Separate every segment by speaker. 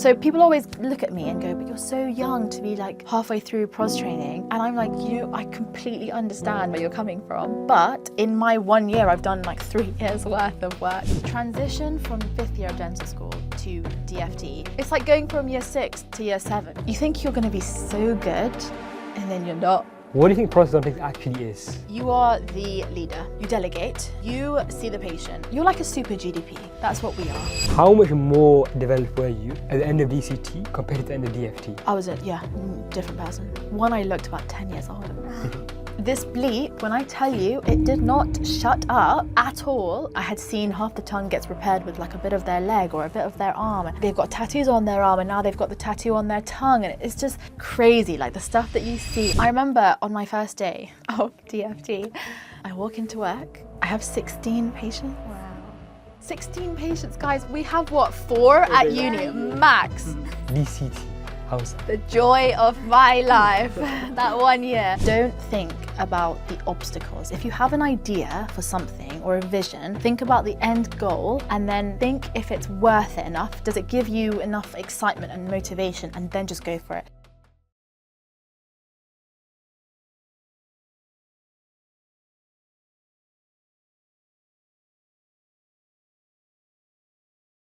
Speaker 1: So people always look at me and go, but you're so young to be like halfway through pros training. And I'm like, I completely understand where you're coming from. But in my 1 year, I've done like 3 years worth of work. Transition from 5th year of dental school to DFT. It's like going from year 6 to year 7. You think you're gonna be so good, and then you're not.
Speaker 2: What do you think prosthodontics actually is?
Speaker 1: You are the leader. You delegate. You see the patient. You're like a super GDP. That's what we are.
Speaker 2: How much more developed were you at the end of DCT compared to the end of DFT?
Speaker 1: I was a different person. One, I looked about 10 years old. This bleep, when I tell you, it did not shut up at all. I had seen half the tongue gets repaired with like a bit of their leg or a bit of their arm. They've got tattoos on their arm and now they've got the tattoo on their tongue, and it's just crazy, like the stuff that you see. I remember on my first day of DFT, I walk into work, I have 16 patients. Wow. 16 patients, guys. We have what, 4 at uni, max.
Speaker 2: DCT. How's that?
Speaker 1: The joy of my life, that 1 year. Don't think about the obstacles. If you have an idea for something or a vision, think about the end goal and then think if it's worth it enough. Does it give you enough excitement and motivation? And then just go for it.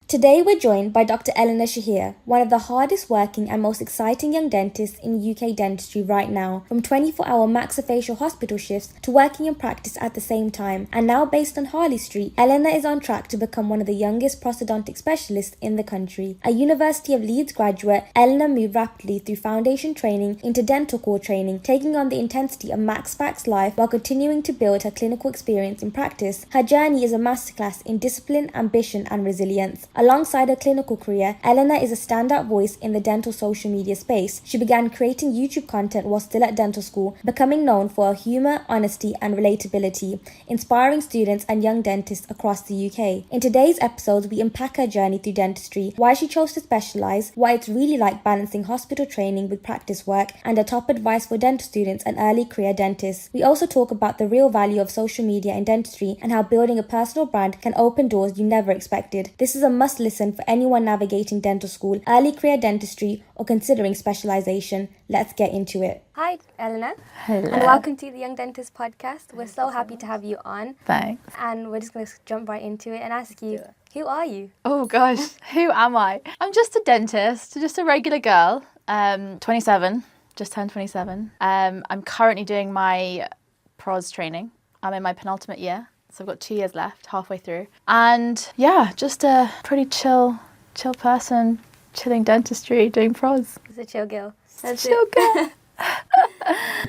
Speaker 3: Today we're joined by Dr. Elena Shahir, one of the hardest working and most exciting young dentists in UK dentistry right now, from 24-hour Maxillofacial hospital shifts to working in practice at the same time. And now based on Harley Street, Elena is on track to become one of the youngest prosthodontic specialists in the country. A University of Leeds graduate, Elena moved rapidly through foundation training into dental core training, taking on the intensity of MaxFax life while continuing to build her clinical experience in practice. Her journey is a masterclass in discipline, ambition and resilience. Alongside her clinical career, Elena is a standout voice in the dental social media space. She began creating YouTube content while still at dental school, becoming known for her humour, honesty and relatability, inspiring students and young dentists across the UK. In today's episode, we unpack her journey through dentistry, why she chose to specialise, what it's really like balancing hospital training with practice work, and her top advice for dental students and early career dentists. We also talk about the real value of social media in dentistry and how building a personal brand can open doors you never expected. This is a must listen for anyone navigating dental school, early career dentistry, or considering specialisation. Let's get into it.
Speaker 4: Hi, Elena.
Speaker 1: Hello.
Speaker 4: And welcome to the Young Dentist podcast. We're so happy to have you on.
Speaker 1: Thanks.
Speaker 4: And we're just going to jump right into it and ask you, who are you?
Speaker 1: Oh gosh, who am I? I'm just a dentist, just a regular girl, 27, just turned 27. I'm currently doing my pros training. I'm in my penultimate year. So I've got 2 years left, halfway through. And yeah, just a pretty chill person, chilling dentistry, doing pros.
Speaker 4: It's a chill girl.
Speaker 1: Chill girl.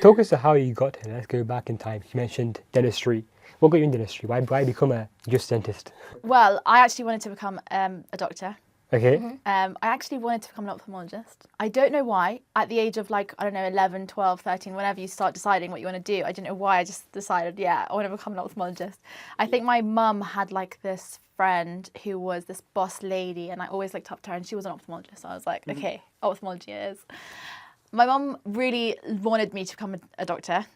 Speaker 2: Talk us to how you got here. Let's go back in time. You mentioned dentistry. What got you in dentistry? Why become a just dentist?
Speaker 1: Well, I actually wanted to become a doctor.
Speaker 2: Okay.
Speaker 1: I actually wanted to become an ophthalmologist. I don't know why. At the age of 11, 12, 13, whenever you start deciding what you want to do, I didn't know why. I just decided, I want to become an ophthalmologist. I think my mum had this friend who was this boss lady, and I always looked up to her, and she was an ophthalmologist. So I was like, okay, ophthalmology it is. My mum really wanted me to become a doctor.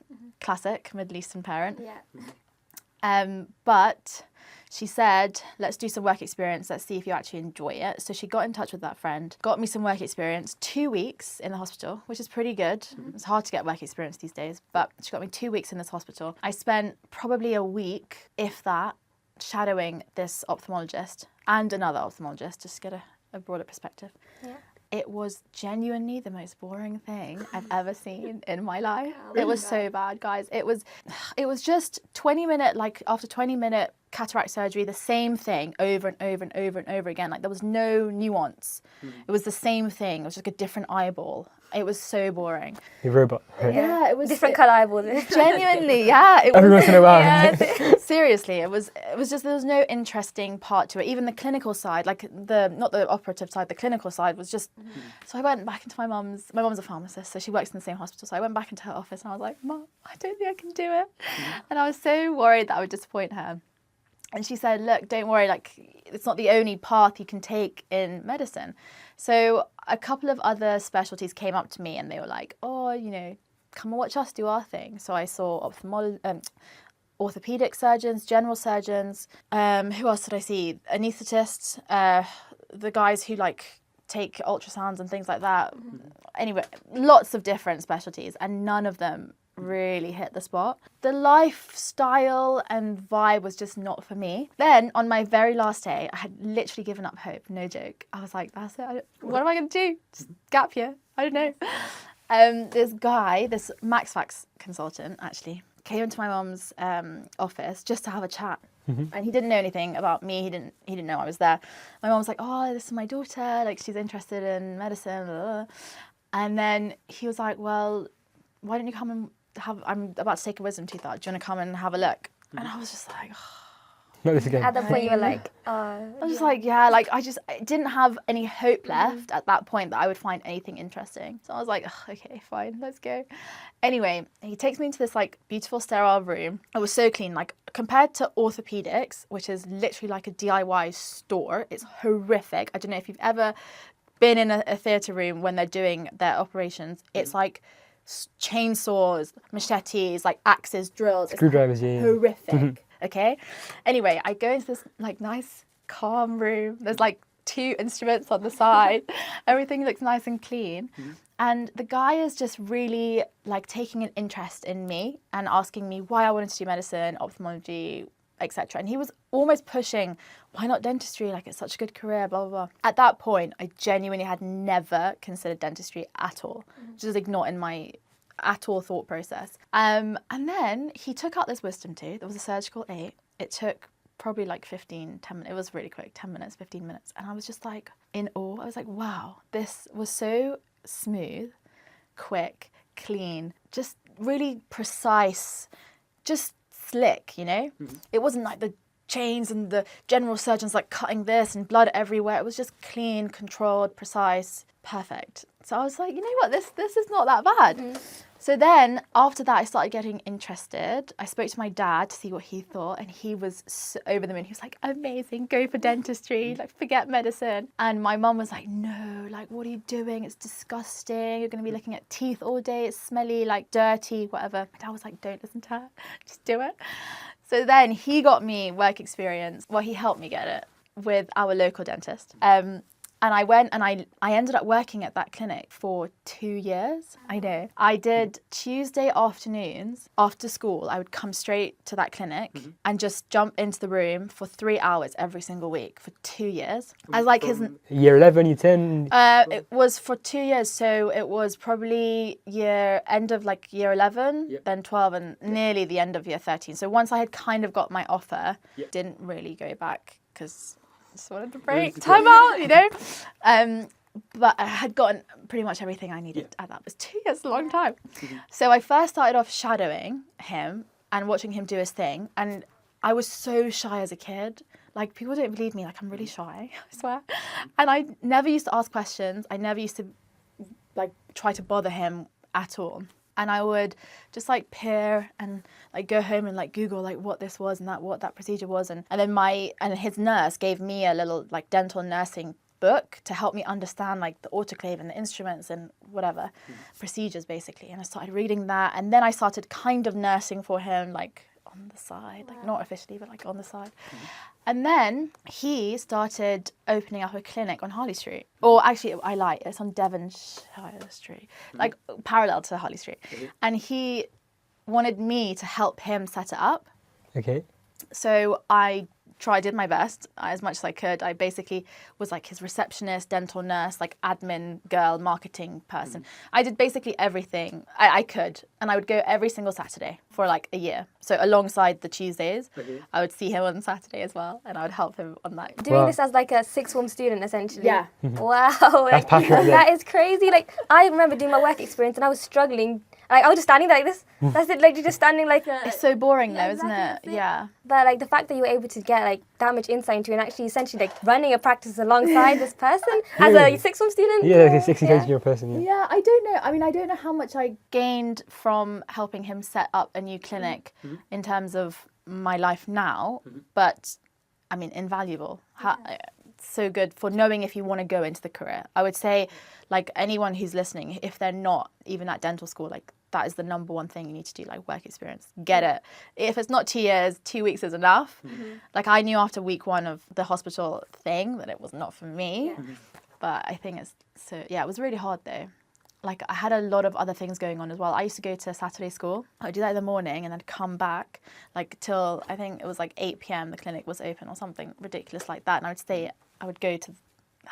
Speaker 1: Classic Middle Eastern parent.
Speaker 4: Yeah.
Speaker 1: But she said, let's do some work experience. Let's see if you actually enjoy it. So she got in touch with that friend, got me some work experience, 2 weeks in the hospital, which is pretty good. It's hard to get work experience these days, but she got me 2 weeks in this hospital. I spent probably a week, if that, shadowing this ophthalmologist and another ophthalmologist, just to get a broader perspective. Yeah. It was genuinely the most boring thing I've ever seen in my life. It was so bad, guys. It was just 20-minute, after 20-minute cataract surgery, the same thing over and over and over and over again. There was no nuance. It was the same thing. It was just a different eyeball. It was so boring.
Speaker 2: You're a robot.
Speaker 1: Yeah, it was
Speaker 4: different colour eyeball.
Speaker 1: Genuinely, yeah.
Speaker 2: Every once in a while.
Speaker 1: Yeah, seriously, it was just there was no interesting part to it. Even the clinical side, not the operative side, the clinical side was just. So I went back into my mum's. My mum's a pharmacist, so she works in the same hospital. So I went back into her office and I was like, Mum, I don't think I can do it. And I was so worried that I would disappoint her. And she said, look, don't worry, it's not the only path you can take in medicine. So a couple of other specialties came up to me and they were like, oh, come and watch us do our thing. So I saw orthopedic surgeons, general surgeons. Who else did I see? Anaesthetists, the guys who take ultrasounds and things like that. Anyway, lots of different specialties, and none of them really hit the spot. The lifestyle and vibe was just not for me. Then on my very last day, I had literally given up hope, no joke. I was like, that's it, what am I going to do? Just gap year, I don't know. This guy, this MaxFax consultant actually, came into my mum's office just to have a chat. And he didn't know anything about me. He didn't know I was there. My mum was like, oh, this is my daughter. Like, she's interested in medicine. Blah, blah, blah. And then he was like, well, why don't you come and I'm about to take a wisdom tooth out. Do you want to come and have a look? And I was just like, oh.
Speaker 2: Not this again.
Speaker 4: At that point, you were like,
Speaker 1: I was just like, yeah, like I didn't have any hope left at that point that I would find anything interesting. So I was like, oh, okay, fine, let's go. Anyway, he takes me into this like beautiful sterile room. It was so clean, like compared to orthopedics, which is literally like a DIY store. It's horrific. I don't know if you've ever been in a theatre room when they're doing their operations. It's like chainsaws, machetes, like axes, drills.
Speaker 2: Screwdrivers, yeah.
Speaker 1: Horrific. Okay. Anyway, I go into this like nice, calm room. There's like 2 instruments on the side. Everything looks nice and clean. And the guy is just really like taking an interest in me and asking me why I wanted to do medicine, ophthalmology, etc. And he was almost pushing, why not dentistry? Like, it's such a good career, blah, blah, blah. At that point, I genuinely had never considered dentistry at all. Just not in my at all thought process. And then he took out this wisdom tooth. It was a surgical 8. It took probably like 10 minutes. It was really quick, 10 minutes, 15 minutes. And I was just like in awe. I was like, wow, this was so smooth, quick, clean, just really precise, just slick, you know? It wasn't like the chains and the general surgeons like cutting this and blood everywhere. It was just clean, controlled, precise, perfect. So I was like, you know what, this is not that bad. So then after that, I started getting interested. I spoke to my dad to see what he thought, and he was so over the moon. He was like, amazing, go for dentistry, like forget medicine. And my mum was like, no, like what are you doing? It's disgusting. You're going to be looking at teeth all day. It's smelly, like dirty, whatever. My dad was like, don't listen to her, just do it. So then he got me work experience. Well, he helped me get it with our local dentist. And I went and I ended up working at that clinic for 2 years. I know. I did Tuesday afternoons after school. I would come straight to that clinic and just jump into the room for 3 hours every single week for 2 years. I was like his...
Speaker 2: Year 11, year 10?
Speaker 1: It was for 2 years. So it was probably end of like year 11, then 12 and nearly the end of year 13. So once I had kind of got my offer, didn't really go back because... just wanted to break time out, you know. But I had gotten pretty much everything I needed at that. It was 2 years, a long time. So I first started off shadowing him and watching him do his thing. And I was so shy as a kid. Like, people don't believe me. Like, I'm really shy, I swear. And I never used to ask questions. I never used to, like, try to bother him at all. And I would just like peer and like go home and like Google like what this was and what that procedure was. And then his nurse gave me a little like dental nursing book to help me understand like the autoclave and the instruments and whatever procedures basically. And I started reading that, and then I started kind of nursing for him like on the side, like not officially, but like on the side. And then he started opening up a clinic on Harley Street. Or actually, I lie, it's on Devonshire Street, like parallel to Harley Street. And he wanted me to help him set it up.
Speaker 2: Okay.
Speaker 1: So I did my best as much as I could. I basically was like his receptionist, dental nurse, like admin girl, marketing person. I did basically everything I could. And I would go every single Saturday for like a year. So alongside the Tuesdays, I would see him on Saturday as well. And I would help him on that.
Speaker 4: Doing this as like a sixth form student, essentially.
Speaker 1: Yeah.
Speaker 4: Wow.
Speaker 2: That's passionate.
Speaker 4: That is crazy. Like, I remember doing my work experience and I was struggling. Like, I was just standing like this. That's it. Like, you're just standing like...
Speaker 1: It's so boring though, isn't it? Yeah.
Speaker 4: But like the fact that you were able to get like that much insight into and actually essentially like running a practice alongside this person as a sixth form student.
Speaker 2: Yeah, like a 60-year person.
Speaker 1: Yeah, I don't know. I mean, I don't know how much I gained from helping him set up a new clinic in terms of my life now, but I mean, invaluable. So good for knowing if you want to go into the career. I would say, like, anyone who's listening, if they're not even at dental school, like, that is the number one thing you need to do, like, work experience. Get it. If it's not 2 years, 2 weeks is enough. Like, I knew after week 1 of the hospital thing that it was not for me. But but I think it's so, yeah, it was really hard though. Like I had a lot of other things going on as well. I used to go to Saturday school. I would do that in the morning and then come back like till I think it was like 8 p.m. the clinic was open or something ridiculous like that. And I would go to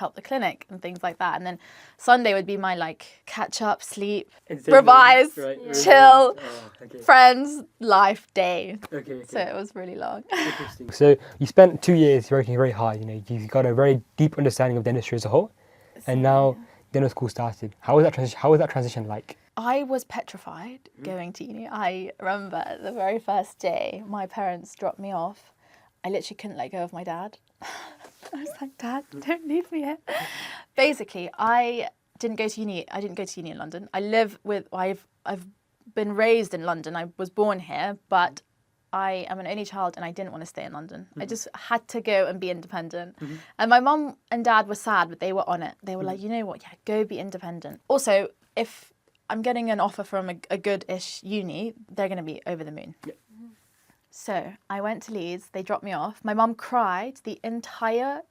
Speaker 1: help the clinic and things like that. And then Sunday would be my like catch up, sleep, revise, chill, friends, life day. So it was really long.
Speaker 2: Interesting. So you spent 2 years working very hard. You know, you got a very deep understanding of dentistry as a whole, and now dental school started. How was that transition? How was that transition like?
Speaker 1: I was petrified going to uni. I remember the very first day my parents dropped me off. I literally couldn't let go of my dad. I was like, Dad, don't leave me here. Basically, I didn't go to uni. I didn't go to uni in London. I've been raised in London. I was born here, but I am an only child and I didn't want to stay in London. I just had to go and be independent. And my mum and dad were sad, but they were on it. They were like, you know what, yeah, go be independent. Also, if I'm getting an offer from a good-ish uni, they're going to be over the moon. Yeah. So I went to Leeds, they dropped me off. My mum cried the entire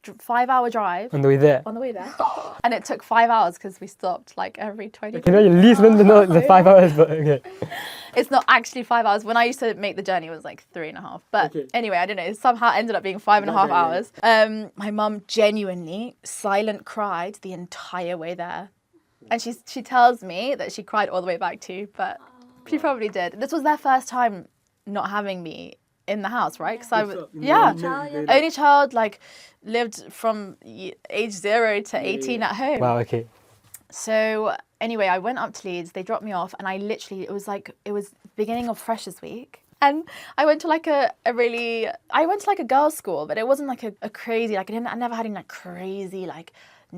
Speaker 1: 5-hour drive.
Speaker 2: On the way there?
Speaker 1: On the way there. And it took 5 hours because we stopped like every 20 minutes.
Speaker 2: You know, you least London, not the 5 hours, but okay.
Speaker 1: It's not actually 5 hours. When I used to make the journey, it was like 3.5. But anyway, I don't know. It somehow ended up being 5.5 hours. My mum genuinely silent cried the entire way there. And she tells me that she cried all the way back too, but she probably did. This was their first time not having me in the house, right? Because I was, only child, like lived from age 0 to 18 at home.
Speaker 2: Wow, okay.
Speaker 1: So anyway, I went up to Leeds, they dropped me off, and I literally, it was beginning of Freshers Week. And I went to like a girls' school, but it wasn't like a crazy, like I never had any like crazy like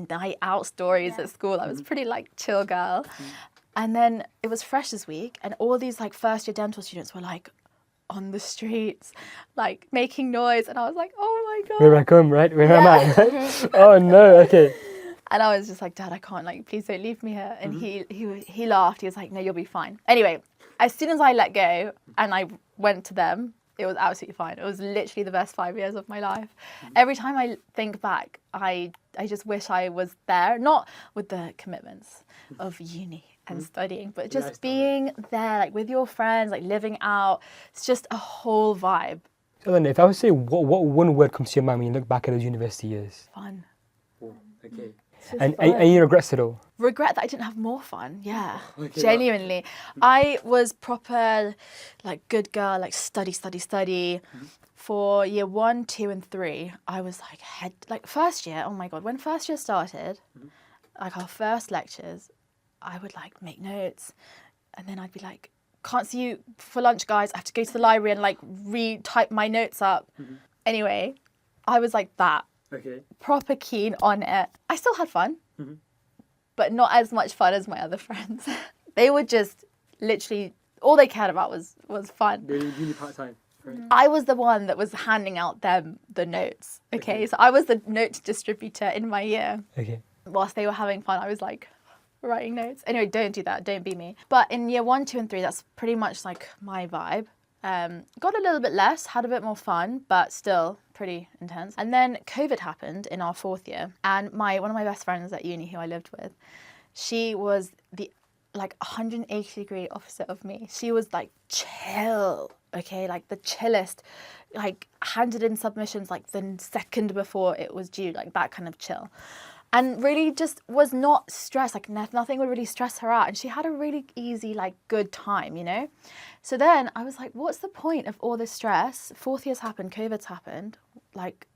Speaker 1: night out stories at school. I was pretty like chill girl. And then it was Freshers Week, and all these like first year dental students were like on the streets, like making noise, and I was like, oh my God.
Speaker 2: Where I come, right? Where am I? Oh no, okay.
Speaker 1: And I was just like, Dad, I can't, like, please don't leave me here. And he laughed. He was like, no, you'll be fine. Anyway, as soon as I let go and I went to them, it was absolutely fine. It was literally the best 5 years of my life. Every time I think back, I just wish I was there, not with the commitments of uni and studying, but just being there, like with your friends, like living out. It's just a whole vibe.
Speaker 2: So then, if I would say, what one word comes to your mind when you look back at those university years?
Speaker 1: Fun.
Speaker 2: Oh, okay. And any regrets at all?
Speaker 1: Regret that I didn't have more fun, yeah. Okay, genuinely. I was proper, like, good girl, like, study. For year 1, 2, and 3, I was, like, first year, oh my God, when first year started, like, our first lectures, I would, like, make notes, and then I'd be like, can't see you for lunch, guys. I have to go to the library and, like, re-type my notes up. Anyway, I was like that. Okay. Proper keen on it. I still had fun, but not as much fun as my other friends. They were just literally, all they cared about was fun.
Speaker 2: They were really part-time, right?
Speaker 1: I was the one that was handing out them the notes, okay? So I was the note distributor in my year. Okay. Whilst they were having fun, I was like writing notes. Anyway, don't do that, don't be me. But in year 1, 2, and 3, that's pretty much like my vibe. Got a little bit less, had a bit more fun, but still pretty intense. And then COVID happened in our 4th year, and one of my best friends at uni who I lived with, she was the 180-degree opposite of me. She was like chill, okay, like the chillest, like handed in submissions like the second before it was due, like that kind of chill. And really just was not stressed, like nothing would really stress her out. And she had a really easy, like good time, you know? So then I was like, what's the point of all this stress? 4th year's happened, COVID's happened. Like,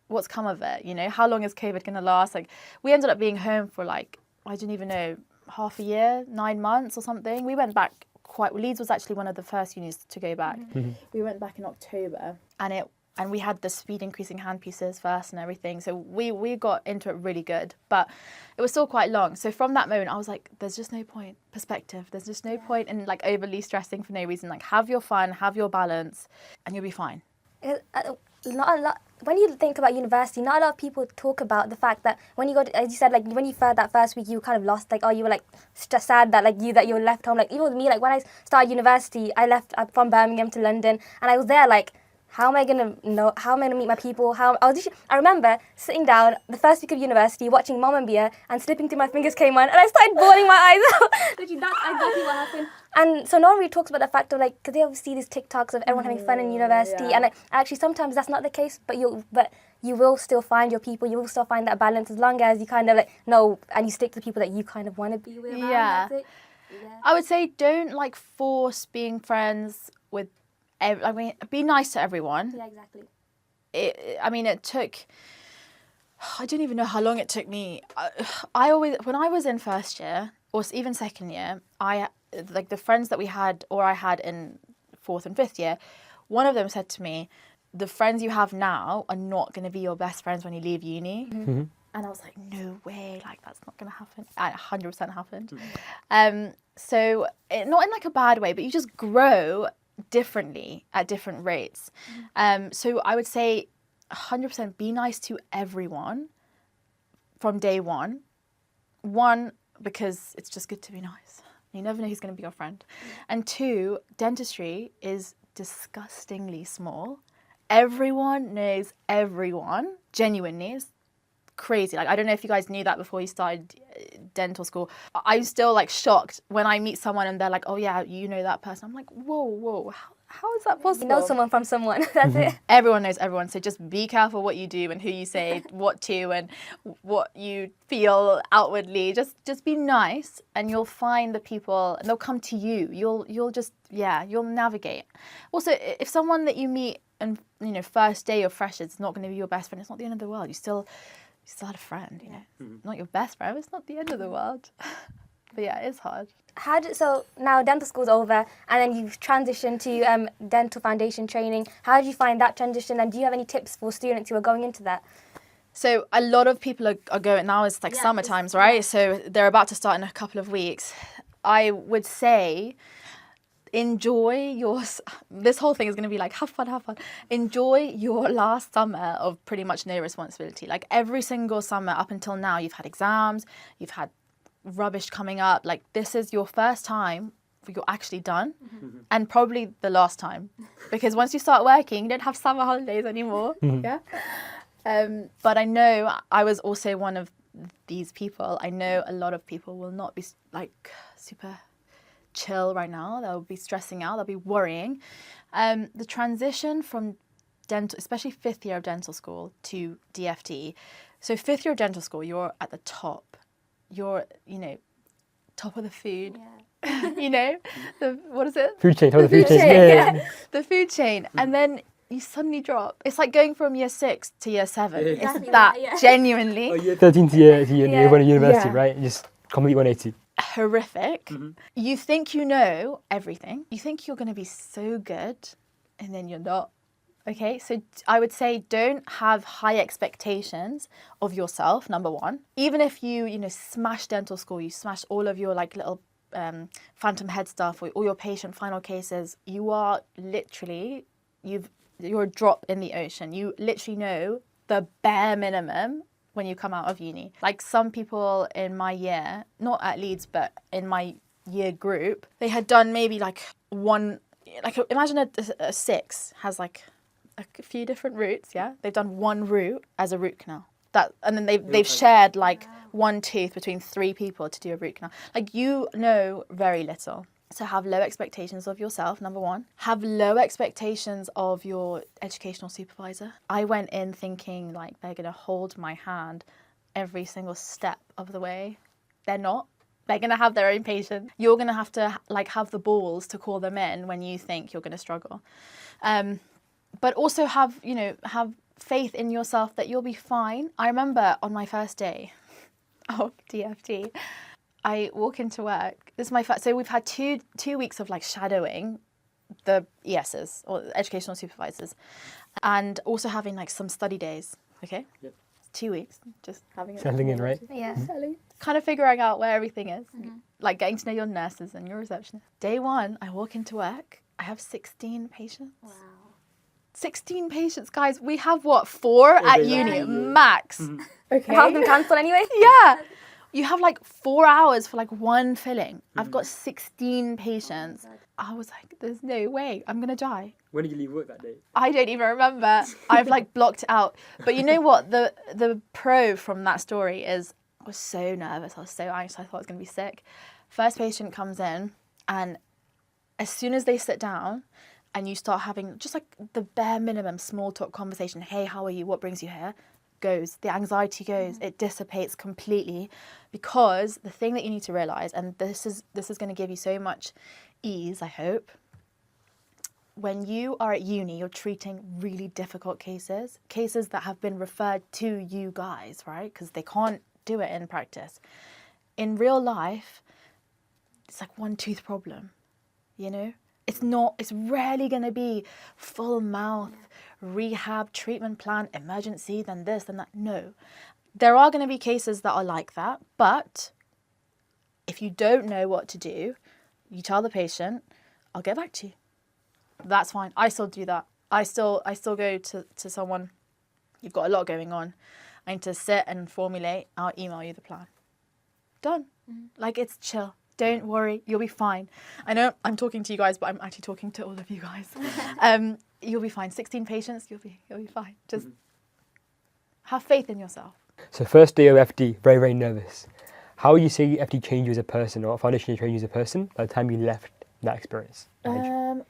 Speaker 1: what's come of it, you know? How long is COVID gonna last? Like, we ended up being home for like, I didn't even know, half a year, 9 months or something. We went back Leeds was actually one of the first unis to go back. We went back in October, and we had the speed increasing handpieces first and everything. So we got into it really good, but it was still quite long. So from that moment, I was like, there's just no point. Perspective. There's just no point in like overly stressing for no reason. Like have your fun, have your balance, and you'll be fine.
Speaker 4: Not a lot. When you think about university, not a lot of people talk about the fact that when you go to, as you said, like when you started that first week, you kind of lost, like, oh, you were like sad that you were left home. Like even with me, like when I started university, I left from Birmingham to London, and I was there like, how am I gonna know? How am I gonna meet my people? I remember sitting down the first week of university, watching Mom and Bia, and slipping through my fingers came on, and I started bawling my eyes out. Literally, that's exactly what happened. And so no one really talks about the fact of like, because they obviously see these TikToks of everyone having fun in university, and actually sometimes that's not the case. But you will still find your people. You will still find that balance as long as you kind of like know and you stick to the people that you kind of want to be with.
Speaker 1: Yeah.
Speaker 4: That's it.
Speaker 1: I would say don't like force being friends with. Be nice to everyone.
Speaker 4: Yeah, exactly.
Speaker 1: It took. I don't even know how long it took me. I always, when I was in first year or even second year, like the friends that we had or I had in fourth and fifth year, one of them said to me, "The friends you have now are not going to be your best friends when you leave uni."
Speaker 2: Mm-hmm.
Speaker 1: And I was like, no way, like that's not going to happen. And it 100% happened. So not in like a bad way, but you just grow differently at different rates. So I would say 100% be nice to everyone from day one. One, because it's just good to be nice. You never know who's going to be your friend. And two, dentistry is disgustingly small. Everyone knows everyone, genuinely. It's crazy. Like, I don't know if you guys knew that before you started dental school. I'm still like shocked when I meet someone and they're like, "Oh yeah, you know that person." I'm like, whoa, how is that possible?
Speaker 4: You know someone from someone. That's it.
Speaker 1: Everyone knows everyone, so just be careful what you do and who you say what to and what you feel outwardly. Just be nice, and you'll find the people, and they'll come to you. You'll navigate. Also, if someone that you meet and first day or fresh is not going to be your best friend, it's not the end of the world. You still had a friend, Not your best friend, it's not the end of the world. But yeah, it's hard.
Speaker 4: So now dental school's over, and then you've transitioned to dental foundation training. How did you find that transition, and do you have any tips for students who are going into that?
Speaker 1: So a lot of people are going, now it's like summer times, right? So they're about to start in a couple of weeks. I would say enjoy this whole thing is going to be like, have fun. Enjoy your last summer of pretty much no responsibility. Like every single summer up until now, you've had exams, you've had rubbish coming up. Like this is your first time you're actually done, and probably the last time, because once you start working, you don't have summer holidays anymore. Yeah. But I know I was also one of these people. I know a lot of people will not be like super chill right now. They'll be stressing out. They'll be worrying. The transition from dental, especially fifth year of dental school, to DFT. So fifth year of dental school, you're at the top. You're, top of the food. Yeah. What is it?
Speaker 2: Food chain. The food chain. Yeah.
Speaker 1: The food chain. And then you suddenly drop. It's like going from year 6 to year 7.
Speaker 2: Yeah.
Speaker 1: It's that, genuinely.
Speaker 2: Year 13 to year 1 at university, right? Just complete 180.
Speaker 1: Horrific. You think you know everything. You think you're going to be so good, and then you're not. Okay, so I would say don't have high expectations of yourself, number one. Even if you smash dental school, you smash all of your like little phantom head stuff or all your patient final cases, you are literally, you're a drop in the ocean. You literally know the bare minimum when you come out of uni. Like some people in my year, not at Leeds, but in my year group, they had done maybe like one, like imagine a 6 has like a few different routes, yeah? They've done one route as a root canal. And then they've shared like one tooth between 3 people to do a root canal. Like you know very little. So have low expectations of yourself, number one. Have low expectations of your educational supervisor. I went in thinking like they're going to hold my hand every single step of the way. They're not. They're going to have their own patients. You're going to have to like have the balls to call them in when you think you're going to struggle. But also have faith in yourself that you'll be fine. I remember on my first day of DFT, I walk into work. This is my first. So we've had two weeks of like shadowing the ESs or educational supervisors, and also having like some study days. Okay. Yep. 2 weeks, just having it.
Speaker 2: Settling in, right?
Speaker 4: Yeah.
Speaker 1: Kind of figuring out where everything is, like getting to know your nurses and your receptionist. Day 1, I walk into work. I have 16 patients. Wow. 16 patients, guys. We have, 4 at uni, max.
Speaker 4: Okay. Half them cancelled anyway?
Speaker 1: Yeah. You have like 4 hours for like one filling. I've got 16 patients. I was like, there's no way, I'm gonna die.
Speaker 2: When did you leave work that day?
Speaker 1: I don't even remember. I've like blocked it out. But you know what? The pro from that story is I was so nervous. I was so anxious. I thought I was going to be sick. First patient comes in, and as soon as they sit down and you start having just like the bare minimum small talk conversation, hey, how are you? What brings you here? Goes. The anxiety goes. It dissipates completely, because the thing that you need to realize, and this is going to give you so much ease, I hope. When you are at uni, you're treating really difficult cases that have been referred to you guys, right? Because they can't do it in practice. In real life, it's like one tooth problem, you know? It's rarely going to be full mouth, rehab, treatment plan, emergency, then this, then that. No. There are going to be cases that are like that, but if you don't know what to do, you tell the patient, I'll get back to you. That's fine. I still do that. I still go to someone, you've got a lot going on. I need to sit and formulate. I'll email you the plan. Done. Like, it's chill. Don't worry. You'll be fine. I know I'm talking to you guys, but I'm actually talking to all of you guys. You'll be fine. 16 patients, you'll be fine. Just have faith in yourself.
Speaker 2: So first day of FD, very, very nervous. How would you say FD changed you as a person, or foundation changed you as a person by the time you left that experience?
Speaker 1: That's a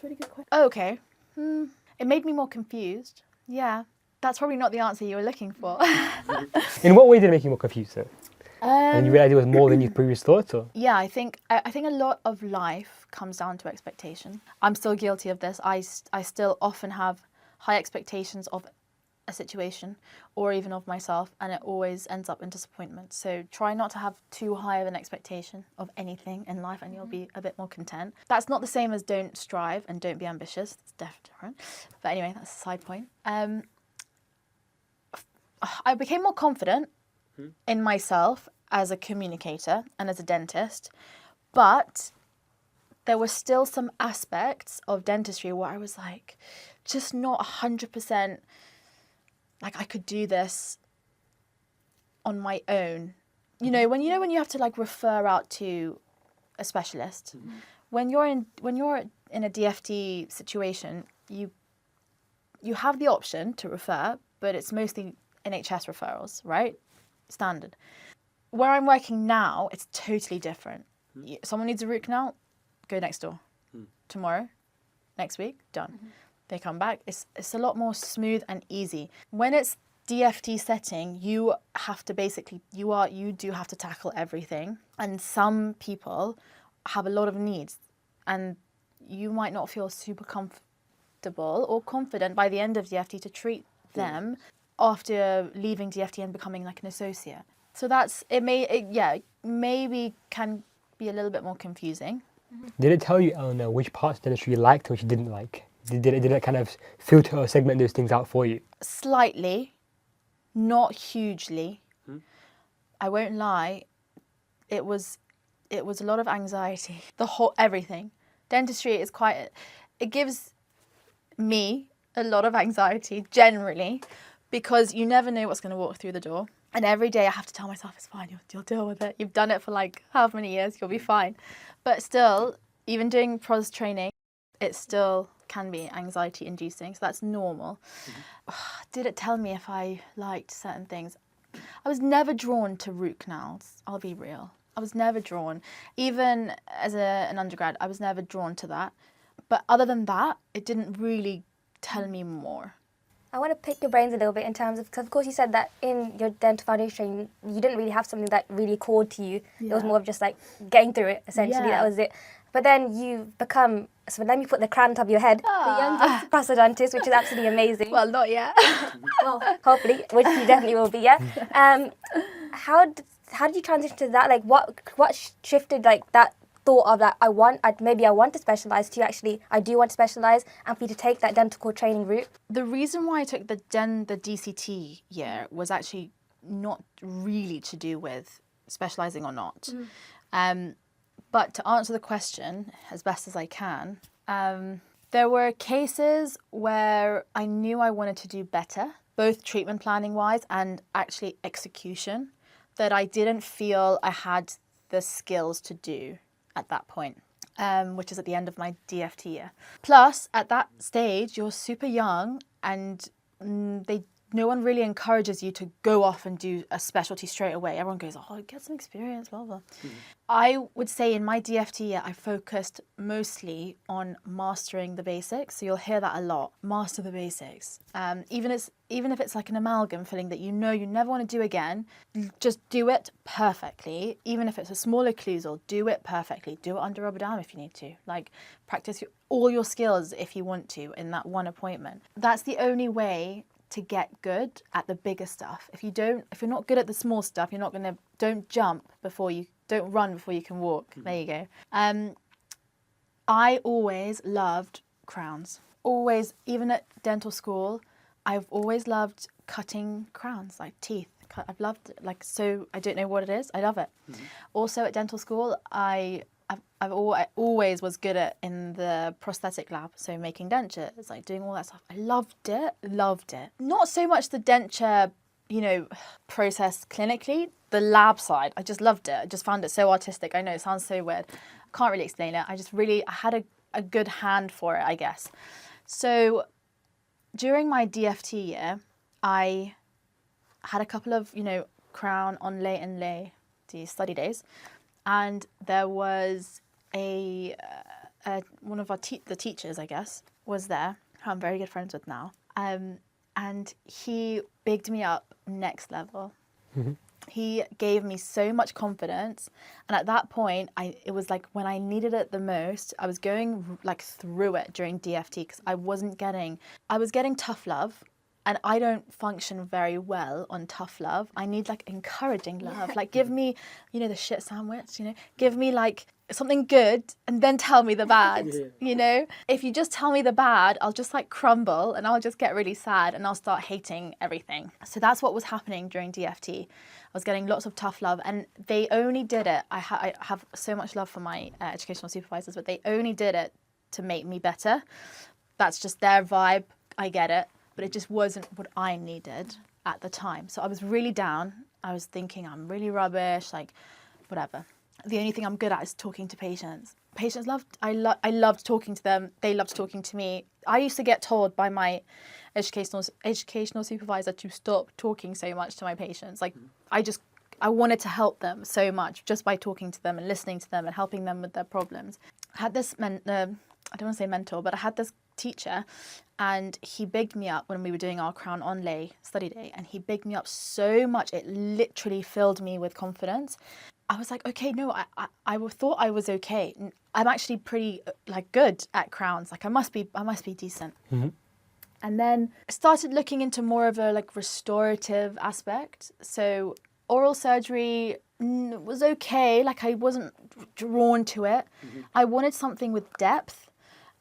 Speaker 1: really good question. Oh, okay. It made me more confused. Yeah. That's probably not the answer you were looking for.
Speaker 2: In what way did it make you more confused, though? And you realised it was more than you previously thought, or?
Speaker 1: Yeah, I think a lot of life comes down to expectation. I'm still guilty of this. I still often have high expectations of a situation or even of myself, and it always ends up in disappointment. So try not to have too high of an expectation of anything in life, and you'll be a bit more content. That's not the same as don't strive and don't be ambitious. It's definitely different. But anyway, that's a side point. I became more confident in myself as a communicator and as a dentist, but there were still some aspects of dentistry where I was like, just not 100%, like I could do this on my own. You know when you have to like refer out to a specialist, when you're in a DFT situation, you have the option to refer, but it's mostly NHS referrals, right? Standard. Where I'm working now, it's totally different. Someone needs a root canal, go next door. Tomorrow, next week, done. They come back. It's a lot more smooth and easy. When it's DFT setting, you have to basically, you do have to tackle everything. And some people have a lot of needs, and you might not feel super comfortable or confident by the end of DFT to treat them after leaving DFT and becoming like an associate. So maybe can be a little bit more confusing.
Speaker 2: Did it tell you, Eleanor, which parts of dentistry you liked and which you didn't like? Did it kind of filter or segment those things out for you?
Speaker 1: Slightly, not hugely. I won't lie. It was a lot of anxiety. Everything. Dentistry is it gives me a lot of anxiety generally, because you never know what's going to walk through the door. And every day I have to tell myself, it's fine, you'll deal with it. You've done it for like how many years, you'll be fine. But still, even doing pros training, it still can be anxiety inducing. So that's normal. Did it tell me if I liked certain things? I was never drawn to root canals, I'll be real. I was never drawn. Even as an undergrad, I was never drawn to that. But other than that, it didn't really tell me more.
Speaker 4: I want to pick your brains a little bit in terms of, because of course you said that in your dental foundation you didn't really have something that really called to you. Yeah. It was more of just like getting through it, essentially. Yeah. That was it. But then you've become, so let me put the crown on top of your head, the youngest prosthodontist, which is absolutely amazing.
Speaker 1: Well, not yet.
Speaker 4: Well, hopefully, which you definitely will be, yeah. How did you transition to that? Like what shifted like that thought of that I want to specialise to actually I do want to specialise, and for you to take that dental core training route?
Speaker 1: The reason why I took the DCT year was actually not really to do with specialising or not. But to answer the question as best as I can, there were cases where I knew I wanted to do better, both treatment planning wise and actually execution. that I didn't feel I had the skills to do at that point, which is at the end of my DFT year. Plus, at that stage, you're super young and no one really encourages you to go off and do a specialty straight away. Everyone goes, oh, get some experience, blah, blah. I would say in my DFT year, I focused mostly on mastering the basics. So you'll hear that a lot, master the basics. Even if it's like an amalgam filling that you never want to do again, just do it perfectly. Even if it's a small occlusal, do it perfectly. Do it under rubber dam if you need to. Like, practice all your skills if you want to in that one appointment. That's the only way to get good at the bigger stuff. If you're not good at the small stuff, don't run before you can walk. There you go. I always loved crowns. Always, even at dental school, I've always loved cutting crowns, like teeth. I've loved it. Like, so I don't know what it is. I love it. Also at dental school, I always was good at in the prosthetic lab, so making dentures, like doing all that stuff. I loved it. Not so much the denture, process clinically, the lab side. I just loved it. I just found it so artistic. I know it sounds so weird. I can't really explain it. I had a good hand for it, I guess. So during my DFT year, I had a couple of, crown on lay and lay, the study days. And there was one of the teachers, I guess, was there, who I'm very good friends with now. And he bigged me up next level. He gave me so much confidence. And at that point, it was like when I needed it the most, I was going like through it during DFT because I was getting tough love. And I don't function very well on tough love. I need like encouraging love. Like give me, the shit sandwich, give me like something good and then tell me the bad, If you just tell me the bad, I'll just like crumble and I'll just get really sad and I'll start hating everything. So that's what was happening during DFT. I was getting lots of tough love and they only did it. I have so much love for my educational supervisors, but they only did it to make me better. That's just their vibe. I get it. But it just wasn't what I needed at the time. So I was really down. I was thinking I'm really rubbish, like whatever. The only thing I'm good at is talking to patients. I loved talking to them. They loved talking to me. I used to get told by my educational supervisor to stop talking so much to my patients. Like I wanted to help them so much just by talking to them and listening to them and helping them with their problems. I had this, I don't want to say mentor, but I had this teacher and he bigged me up when we were doing our Crown Onlay study day, and he bigged me up so much it literally filled me with confidence. I was like, okay, no, I thought I was okay. I'm actually pretty like good at crowns. Like I must be decent. And then I started looking into more of a like restorative aspect. So oral surgery was okay. Like I wasn't drawn to it. I wanted something with depth.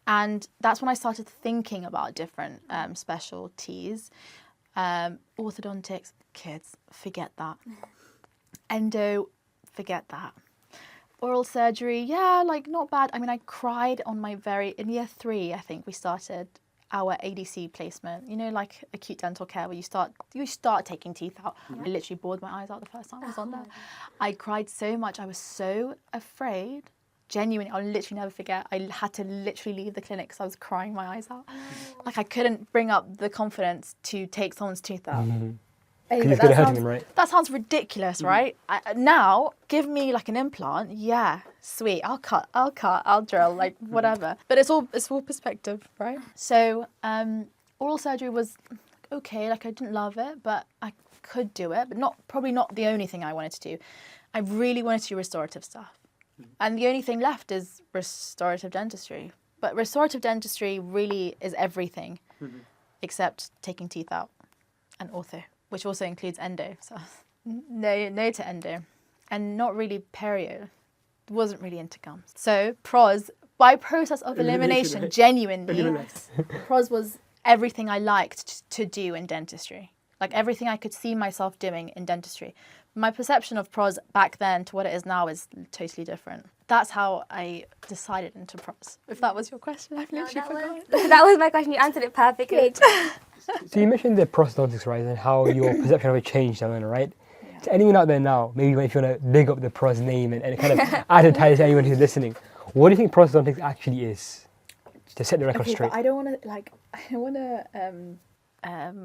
Speaker 1: And that's when I started thinking about different specialties. Orthodontics, kids, forget that. Endo, forget that. Oral surgery, yeah, like not bad. I mean, I cried on in year 3, I think we started our ADC placement. Like acute dental care where you start taking teeth out. I literally bored my eyes out the first time I was on there. I cried so much. I was so afraid. Genuinely, I'll literally never forget. I had to literally leave the clinic because I was crying my eyes out. Like I couldn't bring up the confidence to take someone's tooth out.
Speaker 2: Because it's hurting them, right?
Speaker 1: That sounds ridiculous, right? Now, give me like an implant. Yeah, sweet. I'll cut. I'll drill. Like whatever. But it's all perspective, right? So oral surgery was okay. Like I didn't love it, but I could do it. But probably not the only thing I wanted to do. I really wanted to do restorative stuff. And the only thing left is restorative dentistry. But restorative dentistry really is everything except taking teeth out and ortho, which also includes endo. So no to endo. And not really perio. Wasn't really into gums. So pros, by process of elimination, genuinely, pros was everything I liked to do in dentistry. Like everything I could see myself doing in dentistry. My perception of pros back then to what it is now is totally different. That's how I decided into pros. If that was your question, I've literally forgotten.
Speaker 4: That was my question. You answered it perfectly.
Speaker 2: So you mentioned the prosthodontics, right, and how your perception of it changed, Elena, right?
Speaker 1: Yeah.
Speaker 2: to anyone out there now, maybe if you want to big up the pros name and kind of advertise to anyone who's listening, what do you think prosthodontics actually is? To set the record
Speaker 1: Okay,
Speaker 2: straight.
Speaker 1: but I don't want to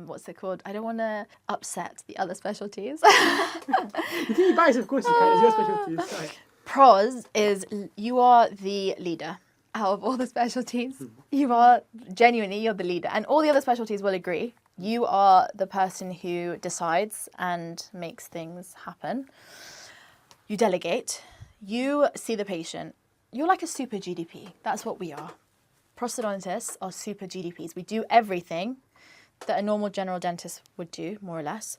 Speaker 1: what's it called? I don't want to upset the other specialties.
Speaker 2: You can be biased, of course you can. It's your specialty. Sorry.
Speaker 1: Pros is you are the leader out of all the specialties. You are genuinely, you're the leader. And all the other specialties will agree. You are the person who decides and makes things happen. You delegate. You see the patient. You're like a super GDP. That's what we are. Prosthodontists are super GDPs. We do everything that a normal general dentist would do, more or less.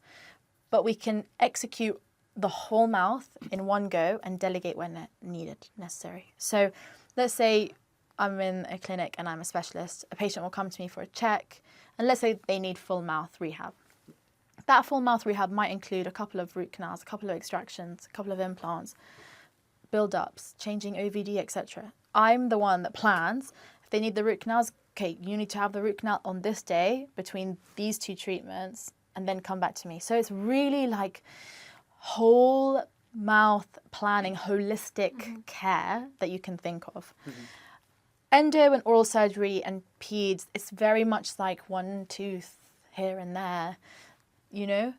Speaker 1: But we can execute the whole mouth in one go and delegate when needed, necessary. So let's say I'm in a clinic and I'm a specialist. A patient will come to me for a check. And let's say they need full mouth rehab. That full mouth rehab might include a couple of root canals, a couple of extractions, a couple of implants, build-ups, changing OVD, etc. I'm the one that plans. If they need the root canals, okay, you need to have the root canal on this day between these two treatments and then come back to me. So it's really like whole mouth planning, holistic care that you can think of. Endo and oral surgery and peds, it's very much like one tooth here and there, you know?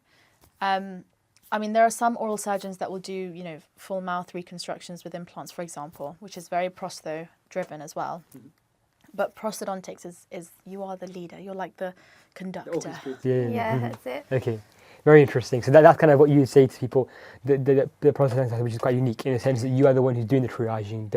Speaker 1: I mean, there are some oral surgeons that will do, you know, full mouth reconstructions with implants, for example, which is very prostho-driven as well. But prosthodontics is you are the leader. You're like the conductor.
Speaker 4: Yeah, that's it.
Speaker 2: Okay, very interesting. So that's kind of what you would say to people, the prosthodontics, which is quite unique in the sense that you are the one who's doing the triaging,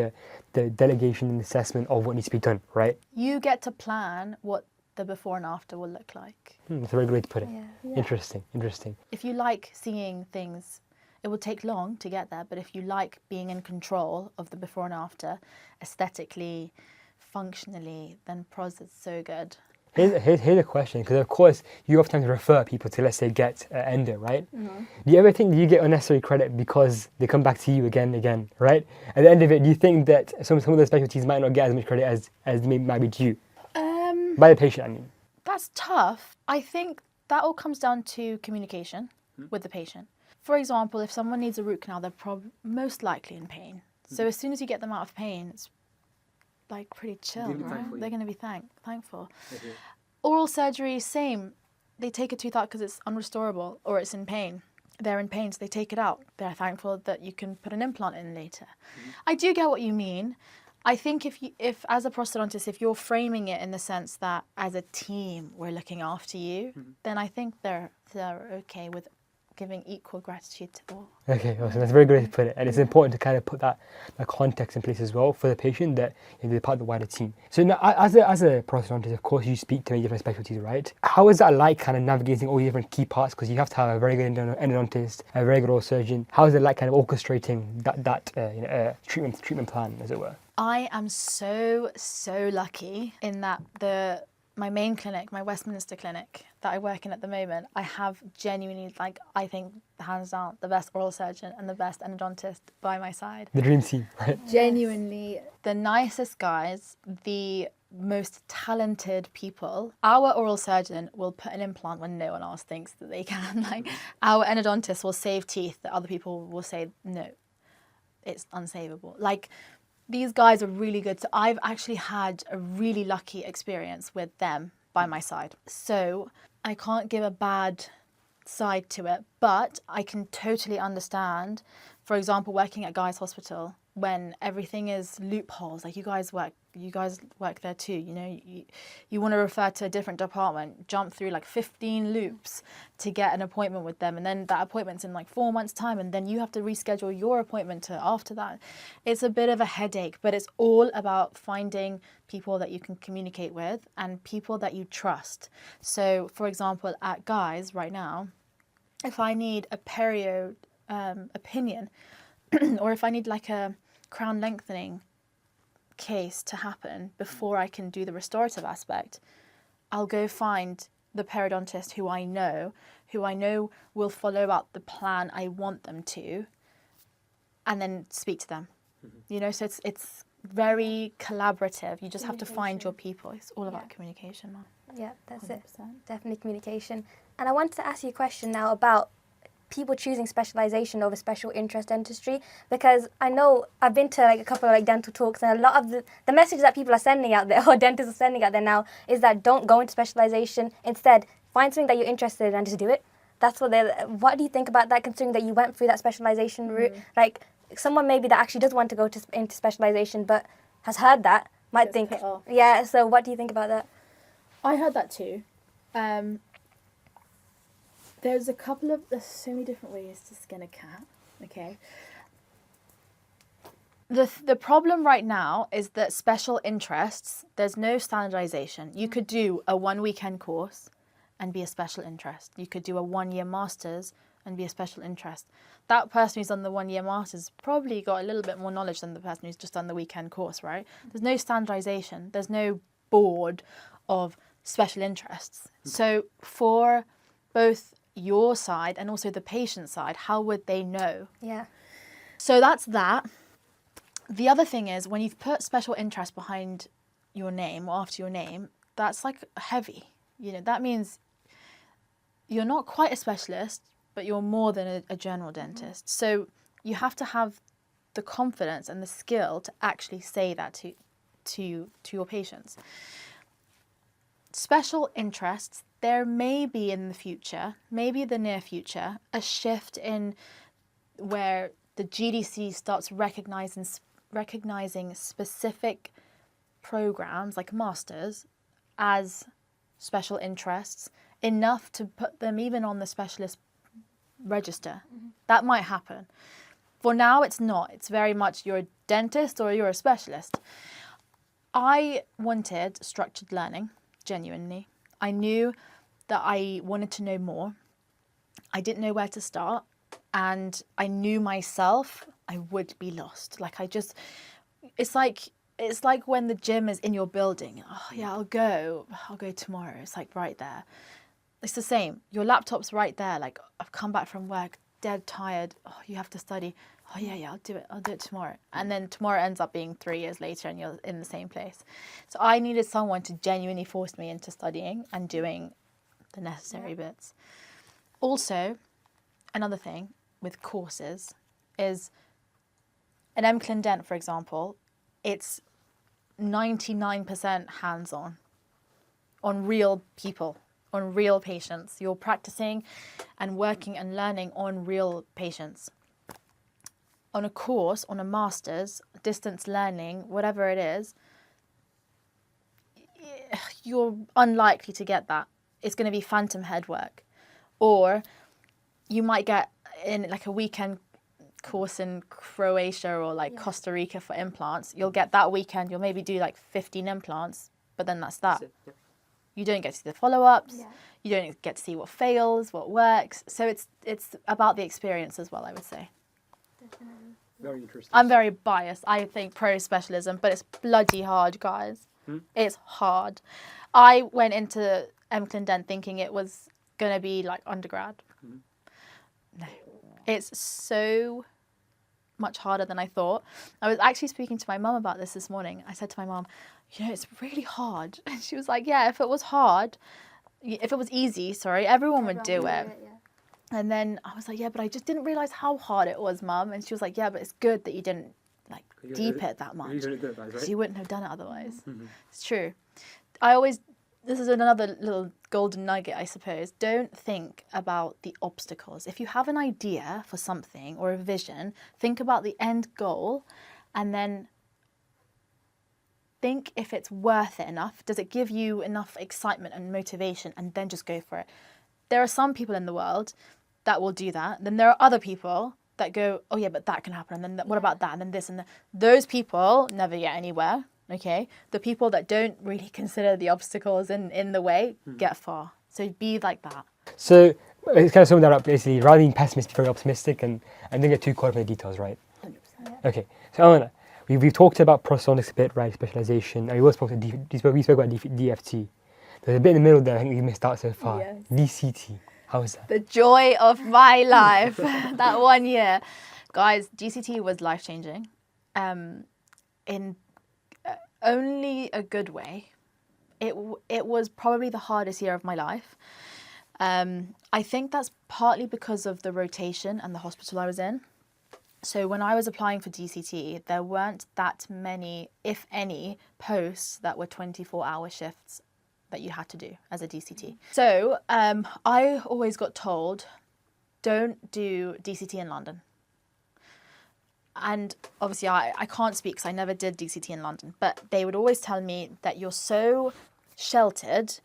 Speaker 2: the delegation and assessment of what needs to be done, right?
Speaker 1: You get to plan what the before and after will look like.
Speaker 2: That's a very good way to put it.
Speaker 4: Yeah.
Speaker 2: Interesting.
Speaker 1: If you like seeing things, it will take long to get there, but if you like being in control of the before and after, aesthetically, functionally, then pros is so good.
Speaker 2: Here's a question, because of course you often refer people to, let's say, get endo, right? Do you ever think that you get unnecessary credit because they come back to you again, right? At the end of it, do you think that some of the specialties might not get as much credit as might be due? By the patient, I mean.
Speaker 1: That's tough. I think that all comes down to communication with the patient. For example, if someone needs a root canal, they're most likely in pain. So as soon as you get them out of pain, it's like pretty chill, right? They're going to be thankful. Oral surgery, same. They take a tooth out because it's unrestorable or it's in pain. They're in pain, so they take it out. They're thankful that you can put an implant in later. I do get what you mean. I think if as a prosthodontist, if you're framing it in the sense that as a team we're looking after you, then I think they're okay with giving equal gratitude to all.
Speaker 2: Okay, awesome. That's a very good way to put it. And it's important to kind of put that context in place as well for the patient that they're part of the wider team. So now, as a prosthodontist, of course, you speak to many different specialties, right? How is that like kind of navigating all the different key parts? Because you have to have a very good endodontist, a very good oral surgeon. How is it like kind of orchestrating that treatment plan, as it were?
Speaker 1: I am so lucky in that my main clinic, my Westminster clinic that I work in at the moment, I have genuinely, I think, hands down, the best oral surgeon and the best endodontist by my side.
Speaker 2: The dream team, right?
Speaker 1: Genuinely, the nicest guys, the most talented people. Our oral surgeon will put an implant when no one else thinks that they can. Our endodontist will save teeth that other people will say, no, it's unsavable. These guys are really good. So I've actually had a really lucky experience with them by my side. So I can't give a bad side to it, but I can totally understand, for example, working at Guy's Hospital, when everything is loopholes, you guys work there too, you want to refer to a different department, jump through 15 loops to get an appointment with them, and then that appointment's in 4 months' time, and then you have to reschedule your appointment to after that. It's a bit of a headache, but it's all about finding people that you can communicate with and people that you trust. So, for example, at Guy's right now, if I need a perio opinion, or if I need a crown lengthening case to happen before I can do the restorative aspect, I'll go find the periodontist who I know will follow up the plan I want them to, and then speak to them. So it's very collaborative. You just have to find your people. It's all about communication, man.
Speaker 4: Yeah, that's
Speaker 1: 100%.
Speaker 4: it. Definitely communication. And I wanted to ask you a question now about people choosing specialization over special interest dentistry? Because I know I've been to like a couple of like dental talks, and a lot of the message that people are sending out there, or dentists are sending out there now, is that don't go into specialization. Instead, find something that you're interested in and just do it. That's what do you think about that, considering that you went through that specialization route? Like, someone maybe that actually does want to go into specialization but has heard that might
Speaker 1: Gets
Speaker 4: think,
Speaker 1: put off.
Speaker 4: yeah, so what do you think about that?
Speaker 1: I heard that too. There's so many different ways to skin a cat, okay? The problem right now is that special interests, there's no standardization. You could do a 1 weekend course and be a special interest. You could do a 1 year master's and be a special interest. That person who's done the 1 year master's probably got a little bit more knowledge than the person who's just done the weekend course, right? There's no standardization. There's no board of special interests. So for both your side and also the patient side, how would they know?
Speaker 4: Yeah.
Speaker 1: So that's that. The other thing is, when you've put special interest behind your name or after your name, that's like heavy. You know, that means you're not quite a specialist, but you're more than a general dentist. So you have to have the confidence and the skill to actually say that to your patients. Special interests, there may be in the future, maybe the near future, a shift in where the GDC starts recognizing specific programs like masters as special interests, enough to put them even on the specialist register. That might happen. For now, it's not. It's very much you're a dentist or you're a specialist. I wanted structured learning, genuinely. I knew that I wanted to know more. I didn't know where to start, and I knew myself I would be lost. Like it's like when the gym is in your building. Oh yeah, I'll go tomorrow. It's like right there. It's the same. Your laptop's right there. Like, I've come back from work, dead tired. Oh, you have to study. Oh yeah, I'll do it tomorrow. And then tomorrow ends up being 3 years later and you're in the same place. So I needed someone to genuinely force me into studying and doing the necessary bits. Also, another thing with courses is an MCLIN Dent, for example, it's 99% hands-on, on real people, on real patients. You're practicing and working and learning on real patients. On a course, on a master's, distance learning, whatever it is, you're unlikely to get that. It's going to be phantom head work. Or you might get in like a weekend course in Croatia or like Costa Rica for implants. You'll get that weekend, you'll maybe do like 15 implants, but then that's that. You don't get to see the follow-ups. Yeah. You don't get to see what fails, what works. So it's about the experience as well, I would say.
Speaker 4: Definitely.
Speaker 2: Very interesting.
Speaker 1: I'm very biased. I think pro-specialism, but it's bloody hard, guys. It's hard. I went into MCLIN Dent thinking it was going to be like undergrad. No. It's so much harder than I thought. I was actually speaking to my mum about this morning. I said to my mum, you know, it's really hard. And she was like, yeah, if it was easy, everyone would do it. And then I was like, yeah, but I just didn't realise how hard it was, Mum. And she was like, yeah, but it's good that you didn't like deep it that much. Because you wouldn't have done it otherwise. It's true. This is another little golden nugget, I suppose. Don't think about the obstacles. If you have an idea for something or a vision, think about the end goal and then think if it's worth it enough. Does it give you enough excitement and motivation? And then just go for it. There are some people in the world that will do that. Then there are other people that go, oh yeah, but that can happen. And then what about that? And then this and that. Those people never get anywhere. Okay, the people that don't really consider the obstacles in the way get far. So be like that.
Speaker 2: So it's kind of summing that up, basically, rather than pessimistic, very optimistic, and don't get too caught up in the details, right?
Speaker 1: 100%.
Speaker 2: Okay, so Elena, we've talked about prosthodontics a bit, right? Specialization, and we also spoke about DFT. There's a bit in the middle there. I think we missed out so far.
Speaker 1: Yes.
Speaker 2: DCT. How was that?
Speaker 1: The joy of my life. That 1 year, guys. DCT was life changing. In only a good way. It was probably the hardest year of my life. I think that's partly because of the rotation and the hospital I was in. So when I was applying for DCT, there weren't that many, if any, posts that were 24-hour shifts that you had to do as a DCT. So I always got told, don't do DCT in London. And obviously I can't speak because I never did DCT in London, but they would always tell me that you're so sheltered,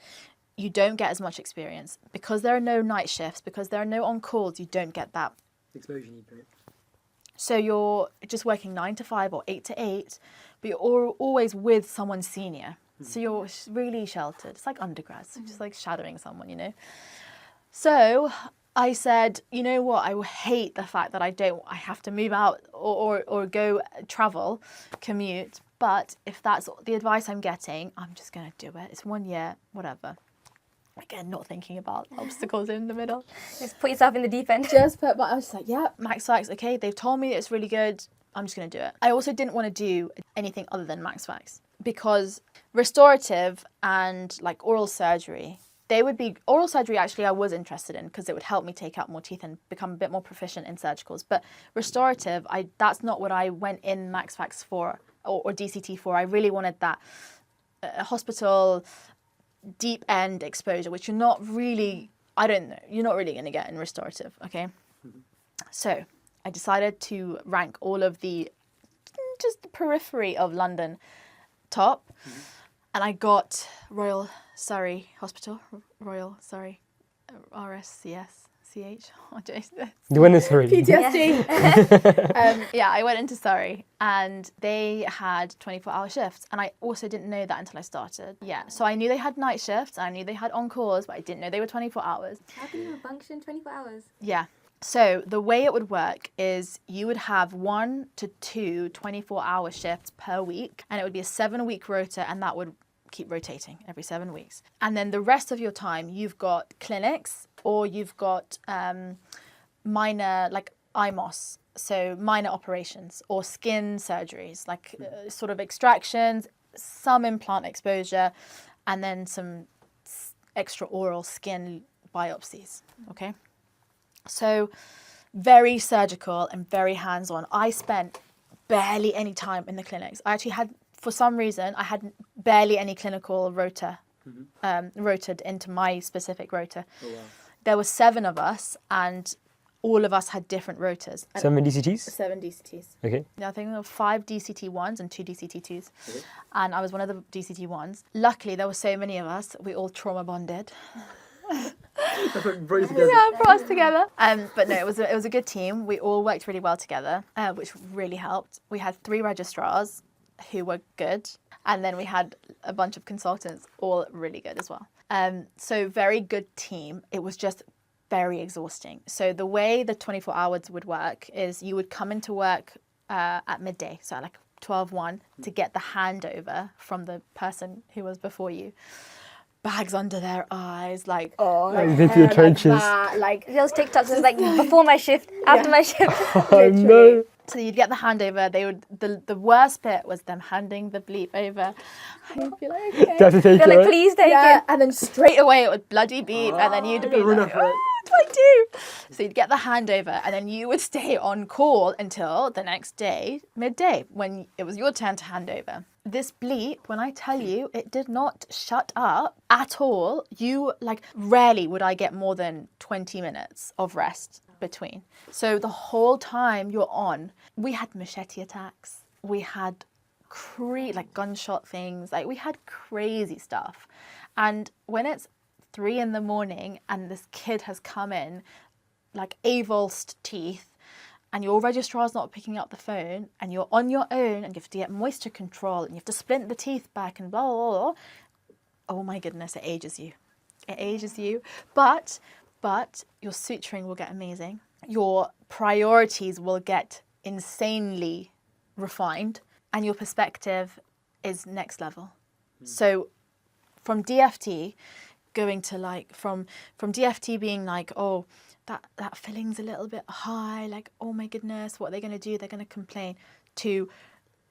Speaker 1: you don't get as much experience. Because there are no night shifts, because there are no on-calls, you don't get that
Speaker 2: Exposure you need.
Speaker 1: So you're just working 9 to 5 or 8 to 8, but you're always with someone senior. So you're really sheltered. It's like undergrads, just like shadowing someone, you know. So I said, you know what, I hate the fact that I have to move out or go travel, commute. But if that's the advice I'm getting, I'm just going to do it. It's 1 year, whatever. Again, not thinking about obstacles in the middle.
Speaker 4: Just put yourself in the deep end.
Speaker 1: But I was just like, yeah, MaxFax, okay, they've told me it's really good. I'm just going to do it. I also didn't want to do anything other than MaxFax because restorative and like oral surgery, oral surgery actually I was interested in because it would help me take out more teeth and become a bit more proficient in surgicals. But restorative, that's not what I went in MaxFax for or DCT for. I really wanted that hospital deep end exposure, which you're not really going to get in restorative, okay? So I decided to rank all of the periphery of London top, and I got Royal Surrey Hospital, RSCS.
Speaker 2: You went in Surrey.
Speaker 1: PTSD. Yeah, I went into Surrey and they had 24-hour shifts. And I also didn't know that until I started. Yeah, so I knew they had night shifts. I knew they had on-calls, but I didn't know they were 24 hours.
Speaker 4: How can you function 24 hours?
Speaker 1: Yeah. So the way it would work is you would have 1 to 2 24-hour shifts per week. And it would be a 7-week rota, and that would keep rotating every 7 weeks. And then the rest of your time, you've got clinics or you've got minor, like IMOS, so minor operations or skin surgeries, like sort of extractions, some implant exposure, and then some extra oral skin biopsies, okay? So very surgical and very hands-on. I spent barely any time in the clinics. I actually had, for some reason, I had barely any clinical rota, rotated into my specific rota.
Speaker 2: Oh, wow.
Speaker 1: There were 7 of us, and all of us had different rotas.
Speaker 2: 7 DCTs?
Speaker 1: 7 DCTs.
Speaker 2: Okay.
Speaker 1: I think there were 5 DCT1s and 2 DCT2s.
Speaker 2: Okay.
Speaker 1: And I was one of the DCT1s. Luckily, there were so many of us, we all trauma bonded.
Speaker 2: That's what brought you together.
Speaker 1: Yeah, brought us together. But no, it was a good team. We all worked really well together, which really helped. We had 3 registrars who were good, and then we had a bunch of consultants, all really good as well. So very good team. It was just very exhausting. So the way the 24 hours would work is you would come into work at midday, so at like 12:01, to get the handover from the person who was before you. Bags under their eyes, like
Speaker 2: into the trenches.
Speaker 1: like
Speaker 4: Those TikToks was like before my shift, after my shift.
Speaker 2: Oh no.
Speaker 1: So you'd get the handover. They would the worst bit was them handing the bleep over. And you'd be like, okay.
Speaker 2: That's a take
Speaker 4: They're like,
Speaker 2: it.
Speaker 4: please take
Speaker 1: Yeah,
Speaker 4: it.
Speaker 1: and then straight away it would bloody beep, and then you'd be like, oh, what do I do? So you'd get the handover, and then you would stay on call until the next day, midday, when it was your turn to hand over. This bleep, when I tell you, it did not shut up at all. Rarely would I get more than 20 minutes of rest between. So the whole time you're on, we had machete attacks. We had gunshot things. Like, we had crazy stuff. And when it's 3 a.m. and this kid has come in, like avulsed teeth, and your registrar's not picking up the phone, and you're on your own, and you have to get moisture control, and you have to splint the teeth back, and blah, blah, blah. Oh my goodness, it ages you. It ages you. But your suturing will get amazing. Your priorities will get insanely refined, and your perspective is next level. So from DFT, going to from DFT being like, oh, that filling's a little bit high, like, oh my goodness, what are they going to do? They're going to complain, to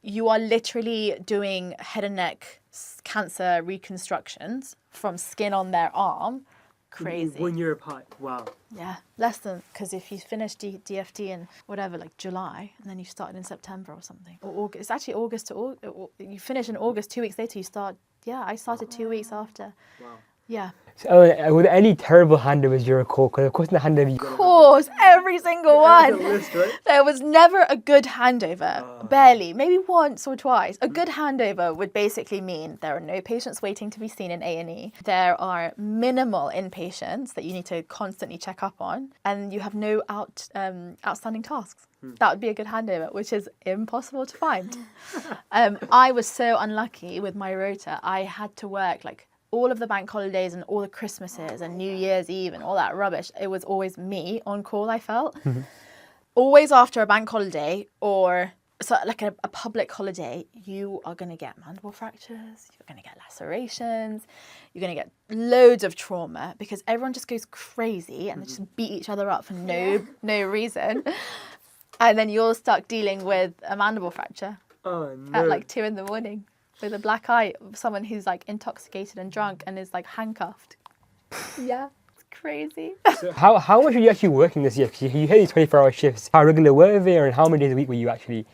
Speaker 1: you are literally doing head and neck cancer reconstructions from skin on their arm, Crazy.
Speaker 2: 1 year apart. Wow.
Speaker 1: Yeah, less than, because if you finish DFT in whatever, like July, and then you started in September or something, or August, it's actually August to August, you finish in August, 2 weeks later you start, yeah, I started 2 weeks after.
Speaker 2: Wow.
Speaker 1: Yeah.
Speaker 2: So, were there any terrible handovers you recall? Because of course in the handover you
Speaker 1: Of course, every single one.
Speaker 2: list, right?
Speaker 1: There was never a good handover, barely, maybe once or twice. A good handover would basically mean there are no patients waiting to be seen in A&E. There are minimal inpatients that you need to constantly check up on, and you have no outstanding tasks. That would be a good handover, which is impossible to find. I was so unlucky with my rota. I had to work like all of the bank holidays and all the Christmases and New Year's Eve and all that rubbish. It was always me on call, I felt. Always after a bank holiday or so like a public holiday, you are going to get mandible fractures, you're going to get lacerations, you're going to get loads of trauma because everyone just goes crazy and they just beat each other up for no reason. And then you're stuck dealing with a mandible fracture at like 2 a.m. with a black eye of someone who's like intoxicated and drunk and is like handcuffed. Yeah, it's crazy.
Speaker 2: So how much were you actually working this year? 'Cause you had these 24-hour shifts. How regular were they, and how many days a week were you actually?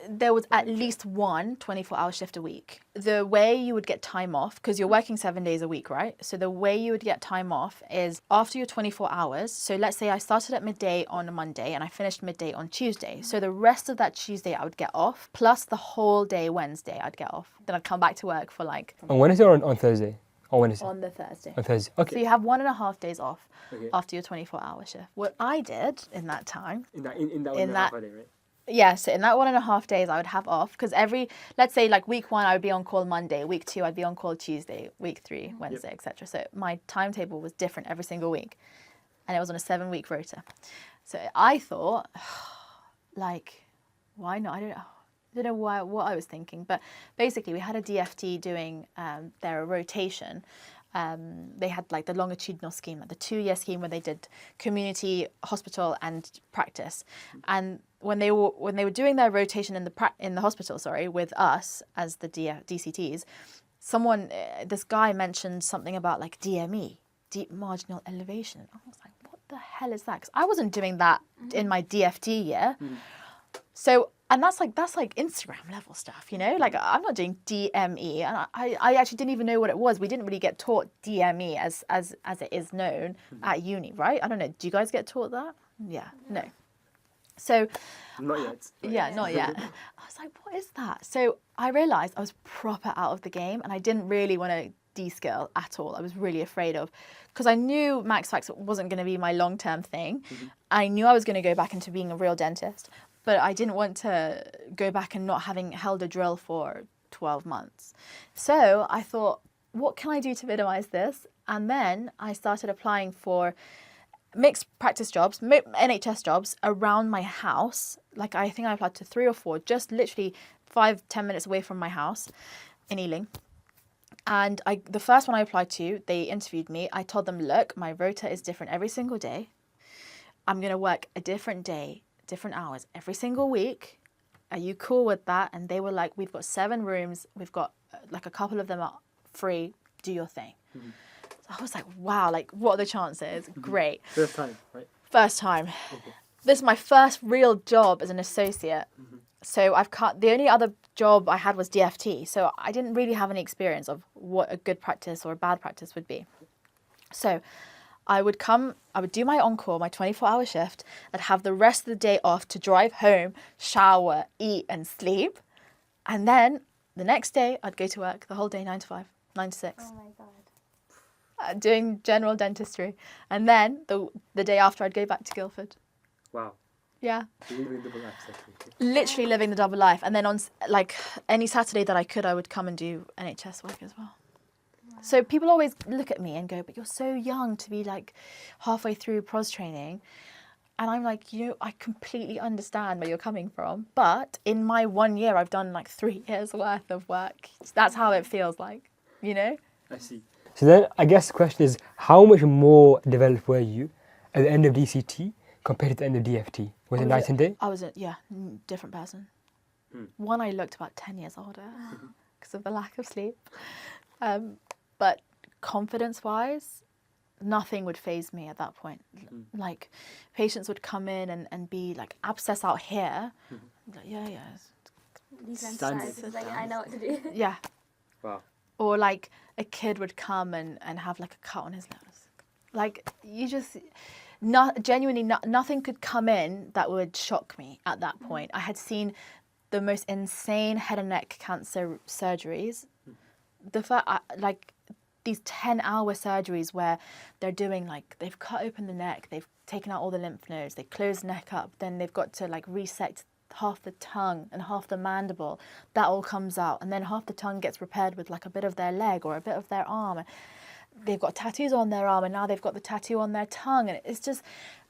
Speaker 1: There was at least one 24-hour shift a week. The way you would get time off, because you're working 7 days a week, right? So the way you would get time off is after your 24 hours. So let's say I started at midday on a Monday and I finished midday on Tuesday. So the rest of that Tuesday I would get off, plus the whole day Wednesday I'd get off. Then I'd come back to work for like...
Speaker 2: On Wednesday or on Thursday? On Wednesday?
Speaker 1: On the Thursday.
Speaker 2: On Thursday, okay.
Speaker 1: So you have 1.5 days off after your 24-hour shift. What I did in that time...
Speaker 2: In that 1.5 day, right?
Speaker 1: Yeah, so in that 1.5 days I would have off because let's say like week 1 I would be on call Monday, week 2 I'd be on call Tuesday, week 3 Wednesday, etc. So my timetable was different every single week, and it was on a 7-week rota. So I thought, like, why not? I don't know what I was thinking, but basically we had a DFT doing their rotation. They had like the longitudinal scheme, like the 2-year scheme where they did community, hospital, and practice. And when they were doing their rotation in the hospital, with us as the DCTs, this guy mentioned something about like DME, deep marginal elevation. I was like, what the hell is that? Because I wasn't doing that in my DFT year. So, and that's like Instagram level stuff, you know? Like I'm not doing DME, and I actually didn't even know what it was. We didn't really get taught DME as it is known at uni, right? I don't know. Do you guys get taught that? Yeah, no. So,
Speaker 2: Not yet.
Speaker 1: Yeah, not yet. I was like, what is that? So I realised I was proper out of the game, and I didn't really want to de-skill at all. I was really afraid of, because I knew MaxFax wasn't going to be my long-term thing. I knew I was going to go back into being a real dentist, but I didn't want to go back and not having held a drill for 12 months. So I thought, what can I do to minimise this? And then I started applying for mixed practice jobs, NHS jobs around my house. Like I think I applied to 3 or 4, just literally 5-10 minutes away from my house in Ealing. And the first one I applied to, they interviewed me. I told them, look, my rota is different every single day. I'm going to work a different day, different hours every single week. Are you cool with that? And they were like, we've got 7 rooms. We've got like a couple of them are free. Do your thing. So I was like, wow, like what are the chances? Great.
Speaker 2: First time, right?
Speaker 1: First time.
Speaker 2: Okay.
Speaker 1: This is my first real job as an associate. So the only other job I had was DFT. So I didn't really have any experience of what a good practice or a bad practice would be. So I would do my on-call, my 24-hour shift. I'd have the rest of the day off to drive home, shower, eat and sleep. And then the next day I'd go to work the whole day, 9 to 5, 9 to 6.
Speaker 4: Oh my God.
Speaker 1: Doing general dentistry. And then the day after I'd go back to Guildford.
Speaker 2: Wow.
Speaker 1: Yeah.
Speaker 2: Living double life, essentially.
Speaker 1: Literally living the double life. And then on like any Saturday that I could, I would come and do NHS work as well. Wow. So people always look at me and go, but you're so young to be like halfway through pros training. And I'm like, I completely understand where you're coming from. But in my 1 year, I've done like 3 years worth of work. That's how it feels like, you know?
Speaker 2: I see. So then I guess the question is, how much more developed were you at the end of DCT compared to the end of DFT? Was it night and day?
Speaker 1: I was a different person. One, I looked about 10 years older because of the lack of sleep. But confidence-wise, nothing would faze me at that point. Like, patients would come in and be like, abscess out here. Like, yeah.
Speaker 4: These
Speaker 2: Standard.
Speaker 4: exercises, like, I know what to do.
Speaker 1: Yeah.
Speaker 2: Wow.
Speaker 1: Or like a kid would come and have like a cut on his nose. Like, you just, genuinely, nothing could come in that would shock me at that point. I had seen the most insane head and neck cancer surgeries. The fact, like, these 10-hour surgeries where they're doing, like, they've cut open the neck, they've taken out all the lymph nodes, they close the neck up, then they've got to like resect half the tongue and half the mandible. That all comes out, and then half the tongue gets repaired with like a bit of their leg or a bit of their arm. They've got tattoos on their arm, and now they've got the tattoo on their tongue, and it's just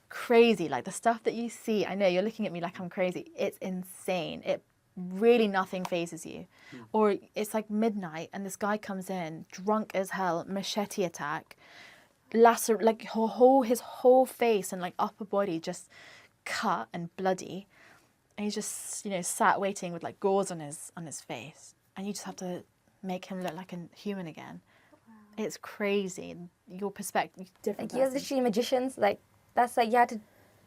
Speaker 1: crazy. Like, the stuff that you see, I know you're looking at me like I'm crazy, it's insane. It really, nothing phases you. Or it's like midnight and this guy comes in drunk as hell, machete attack, like his whole face and like upper body just cut and bloody, and he's just, you know, sat waiting with like gauze on his face, and you just have to make him look like a human again. It's crazy. Your perspective, different.
Speaker 4: Like, you're literally magicians. Like, that's like, you had to.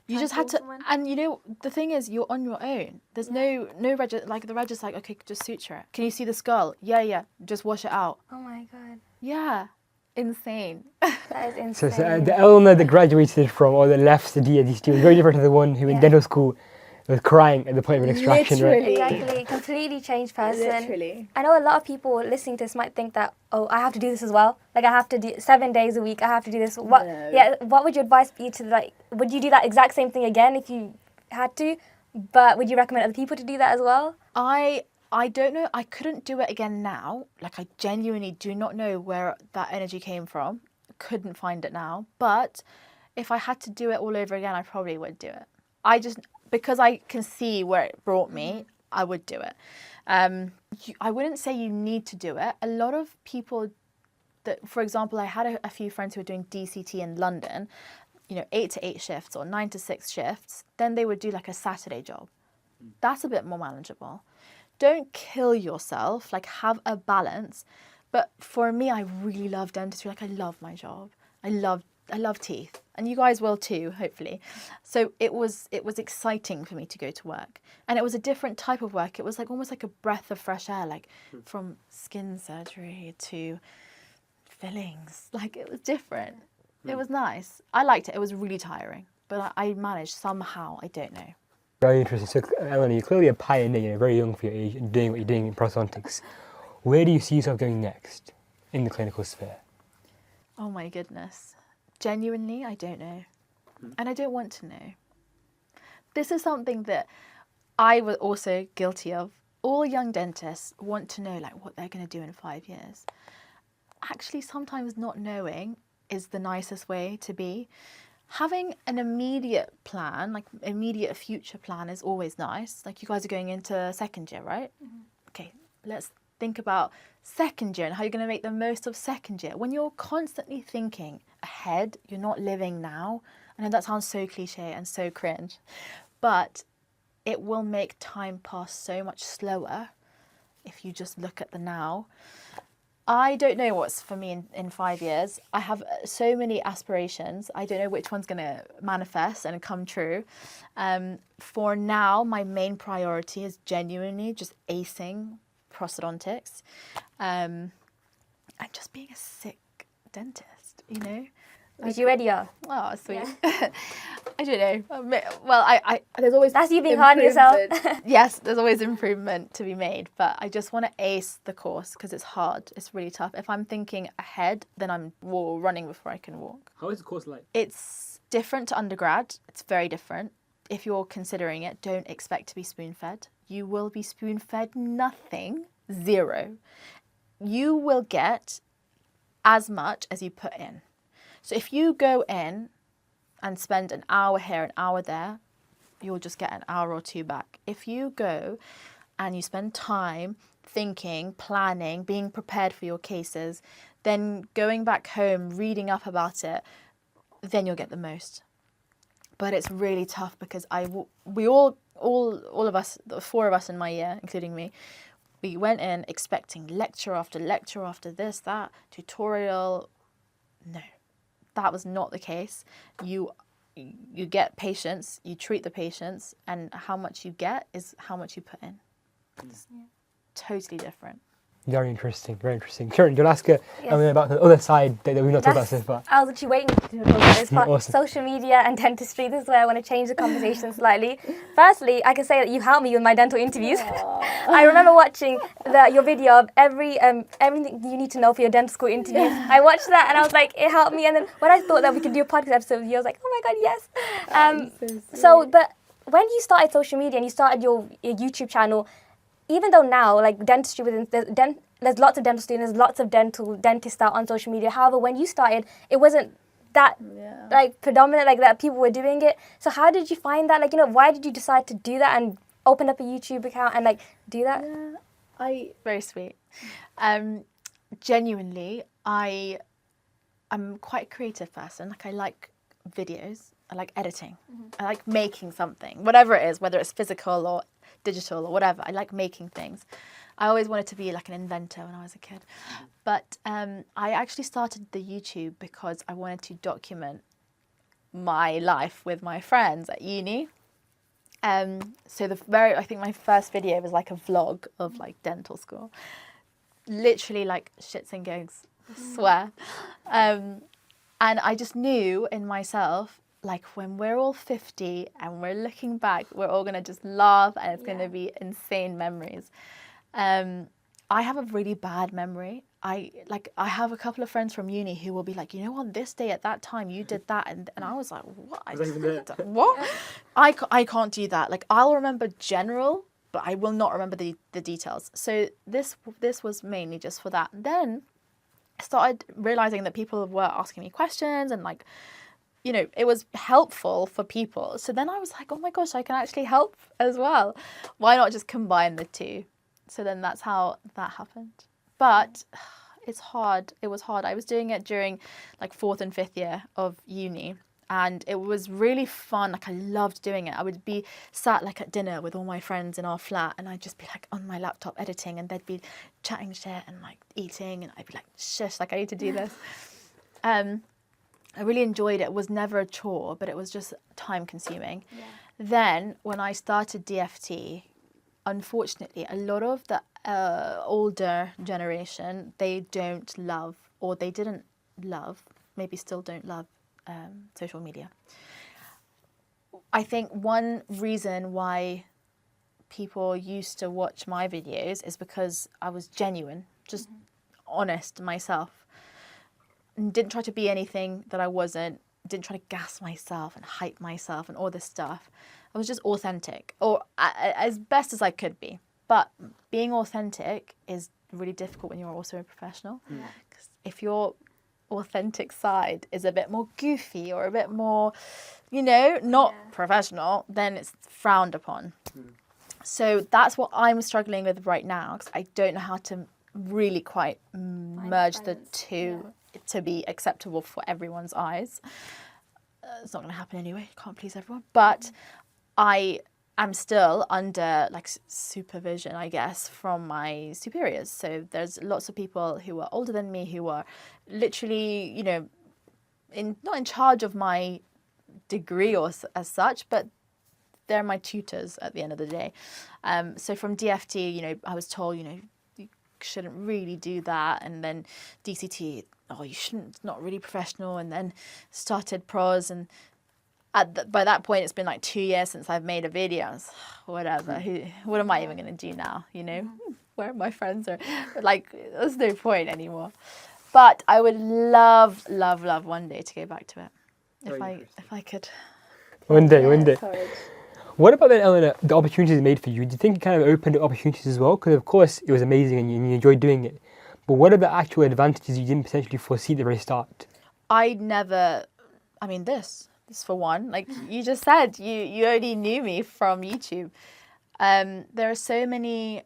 Speaker 1: You just had to,
Speaker 4: someone.
Speaker 1: and you know, the thing is, you're on your own. There's no like, the reg is like, okay, just suture it. Can you see the skull? Yeah, just wash it out.
Speaker 4: Oh my god.
Speaker 1: Yeah, insane.
Speaker 4: That is insane.
Speaker 2: So the Elena that graduated from, or that left the DSD was very different to the one who in dental school was crying at the point of an extraction,
Speaker 1: Literally.
Speaker 2: right?
Speaker 4: Exactly, completely changed person.
Speaker 1: Literally.
Speaker 4: I know a lot of people listening to this might think that, oh, I have to do this as well. Like, I have to do 7 days a week. I have to do this. What?
Speaker 1: No.
Speaker 4: Yeah. What would your advice be to, like? Would you do that exact same thing again if you had to? But would you recommend other people to do that as well?
Speaker 1: I don't know. I couldn't do it again now. Like, I genuinely do not know where that energy came from. Couldn't find it now. But if I had to do it all over again, I probably would do it. Because I can see where it brought me, I would do it. I wouldn't say you need to do it. A lot of people that, for example, I had a few friends who were doing DCT in London, you know, 8 to 8 shifts or 9 to 6 shifts. Then they would do like a Saturday job. That's a bit more manageable. Don't kill yourself, like, have a balance. But for me, I really love dentistry. Like, I love my job. I love teeth, and you guys will too, hopefully. So it was exciting for me to go to work, and it was a different type of work. It was like almost like a breath of fresh air, like from skin surgery to fillings. Like, it was different. It was nice. I liked it. It was really tiring, but I managed somehow. I don't know.
Speaker 2: Very interesting. So, Elena, you're clearly a pioneer, you're very young for your age, and doing what you're doing in prosthodontics. Where do you see yourself going next in the clinical sphere?
Speaker 1: Oh my goodness. Genuinely, I don't know. And I don't want to know. This is something that I was also guilty of. All young dentists want to know, like, what they're going to do in 5 years. Actually, sometimes not knowing is the nicest way to be. Having an immediate plan, like immediate future plan, is always nice. Like, you guys are going into second year, right? Okay, let's think about second year and how you're going to make the most of second year. When you're constantly thinking ahead, you're not living now. I know that sounds so cliche and so cringe, but it will make time pass so much slower if you just look at the now. I don't know what's for me in 5 years. I have so many aspirations. I don't know which one's going to manifest and come true. For now, my main priority is genuinely just acing prosthodontics, and just being a sick dentist, you know.
Speaker 4: Is you ready? Yeah.
Speaker 1: Oh, sweet. Yeah. I don't know. Well, I there's always,
Speaker 4: that's you being hard on yourself.
Speaker 1: Yes, there's always improvement to be made, but I just want to ace the course because it's hard. It's really tough. If I'm thinking ahead, then I'm running before I can walk.
Speaker 2: How is the course like?
Speaker 1: It's different to undergrad. It's very different. If you're considering it, don't expect to be spoon-fed. You will be spoon-fed nothing, zero. You will get as much as you put in. So if you go in and spend an hour here, an hour there, you'll just get an hour or two back. If you go and you spend time thinking, planning, being prepared for your cases, then going back home, reading up about it, then you'll get the most. But it's really tough because we all of us, the 4 of us in my year, including me, we went in expecting lecture after this, that, tutorial. No. that was not the case. You get patients, you treat the patients, and how much you get is how much you put in. It's totally different.
Speaker 2: Very interesting, very interesting. Karen, do you want to ask about the other side that we've not talked about so far?
Speaker 4: I was actually waiting to talk about this part.
Speaker 2: Awesome.
Speaker 4: Social media and dentistry. This is where I want to change the conversation slightly. Firstly, I can say that you helped me with my dental interviews. I remember watching your video of everything you need to know for your dental school interviews. I watched that and I was like, it helped me. And then when I thought that we could do a podcast episode with you, I was like, oh my God, yes. But when you started social media and you started your YouTube channel, even though now, like dentistry there's lots of dental students, there's lots of dentists out on social media. However, when you started, it wasn't that like predominant, like that people were doing it. So how did you find that? Like, why did you decide to do that and open up a YouTube account and like do that?
Speaker 1: Yeah, very sweet. Genuinely, I'm quite a creative person. Like, I like videos. I like editing. I like making something, whatever it is, whether it's physical or digital or whatever. I like making things. I always wanted to be like an inventor when I was a kid. But I actually started the YouTube because I wanted to document my life with my friends at uni. So I think my first video was like a vlog of like dental school. Literally like shits and gigs, I swear. And I just knew in myself, like when we're all 50 and we're looking back, we're all going to just laugh and it's going to be insane memories. I have a really bad memory. I have a couple of friends from uni who will be like, on this day at that time you did that, and I was like, what? What? I can't do that. Like, I'll remember general, but I will not remember the details. So this was mainly just for that. Then I started realizing that people were asking me questions and like, it was helpful for people. So then I was like, oh my gosh, I can actually help as well. Why not just combine the two? So then that's how that happened. But it's hard. It was hard. I was doing it during like 4th and 5th year of uni. And it was really fun. Like, I loved doing it. I would be sat like at dinner with all my friends in our flat, and I'd just be like on my laptop editing, and they'd be chatting shit and like eating, and I'd be like, shush, like I need to do this. I really enjoyed it. It was never a chore, but it was just time consuming. Yeah. Then when I started DFT, unfortunately, a lot of the older generation, they don't love, or they didn't love, maybe still don't love social media. I think one reason why people used to watch my videos is because I was genuine, just honest myself. And didn't try to be anything that I wasn't, didn't try to gas myself and hype myself and all this stuff. I was just authentic, or as best as I could be. But being authentic is really difficult when you're also a professional. Because if your authentic side is a bit more goofy or a bit more, not professional, then it's frowned upon. So that's what I'm struggling with right now, because I don't know how to really quite merge the two to be acceptable for everyone's eyes. It's not going to happen anyway. Can't please everyone. But I am still under like supervision, I guess, from my superiors. So there's lots of people who are older than me who are literally, not in charge of my degree or as such, but they're my tutors at the end of the day. So from DFT, I was told, you shouldn't really do that. And then DCT, you shouldn't, it's not really professional. And then started pros, and by that point it's been like 2 years since I've made a video. Whatever, what am I even going to do now, where are my friends? Or like, there's no point anymore. But I would love one day to go back to it, if I could.
Speaker 2: One day. What about then, Elena, the opportunities it made for you? Do you think it kind of opened up opportunities as well? Because of course it was amazing and you enjoyed doing it. But what are the actual advantages you didn't potentially foresee at the very start?
Speaker 1: This for one, like you just said, you only knew me from YouTube. There are so many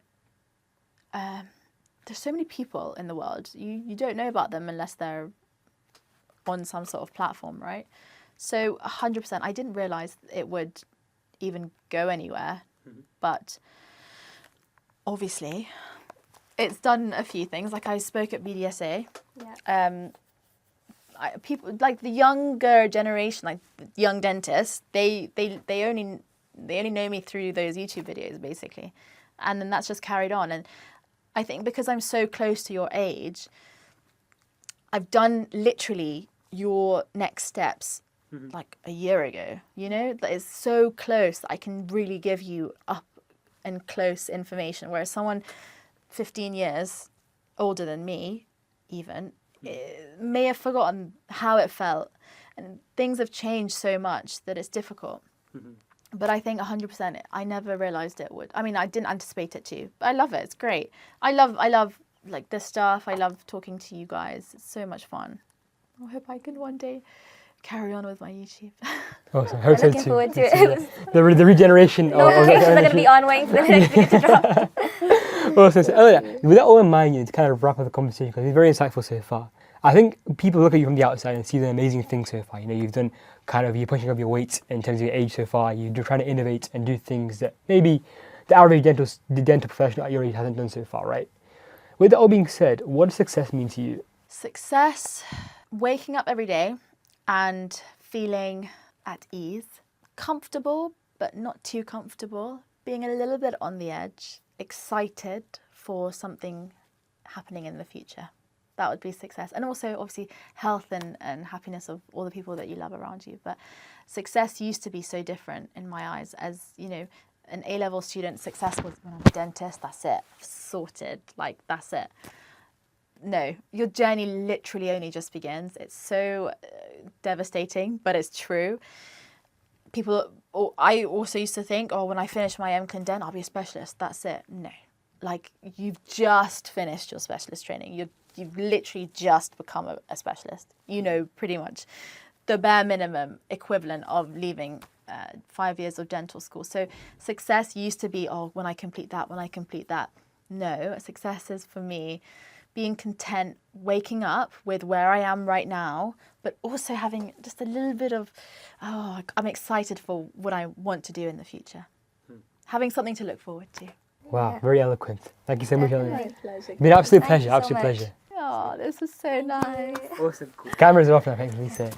Speaker 1: people in the world. You don't know about them unless they're on some sort of platform, right? So 100%, I didn't realize it would even go anywhere, but obviously it's done a few things. Like, I spoke at BDSA. people like the younger generation, like young dentists, they only know me through those YouTube videos basically, and then that's just carried on. And I think because I'm so close to your age, I've done literally your next steps like a year ago. You know, that is so close that I can really give you up and close information, whereas someone 15 years older than me even may have forgotten how it felt, and things have changed so much that it's difficult. But I think 100%, I never realised it would. I mean, I didn't anticipate it to, but I love it. It's great. I love like this stuff. I love talking to you guys. It's so much fun. I hope I can one day carry on with my YouTube.
Speaker 2: Awesome. Hope so
Speaker 4: Looking
Speaker 2: too.
Speaker 4: forward to it.
Speaker 2: The regeneration of
Speaker 4: Notifications are going to be on, waiting for the next video to drop.
Speaker 2: Awesome. So, Elena, with that all in mind, to kind of wrap up the conversation, because it's very insightful so far. I think people look at you from the outside and see the amazing things so far. You know, you've done you're pushing up your weight in terms of your age so far. You're trying to innovate and do things that maybe the average dental professional at your age hasn't done so far, right? With that all being said, what does success mean to you?
Speaker 1: Success, waking up every day and feeling at ease, comfortable, but not too comfortable, being a little bit on the edge, excited for something happening in the future. That would be success. And also, obviously, health and happiness of all the people that you love around you. But success used to be so different in my eyes. As, you know, an A-level student, success was when I'm a dentist, that's it, sorted, like, that's it. No, your journey literally only just begins. It's so devastating, but it's true. I also used to think, when I finish my MCLIN Dent, I'll be a specialist, that's it. No, like, you've just finished your specialist training. You've literally just become a specialist. You know, pretty much the bare minimum equivalent of leaving 5 years of dental school. So success used to be, when I complete that. No, success is for me being content, waking up with where I am right now, but also having just a little bit of, I'm excited for what I want to do in the future. Having something to look forward to.
Speaker 2: Wow, very eloquent. Thank you so much, Elena.
Speaker 1: My pleasure.
Speaker 2: It's been an absolute
Speaker 4: Thank
Speaker 2: pleasure,
Speaker 4: you so
Speaker 2: absolute
Speaker 4: much.
Speaker 2: pleasure.
Speaker 1: Oh, this is so nice.
Speaker 2: Awesome. Cameras are off now, thanks, Lisa.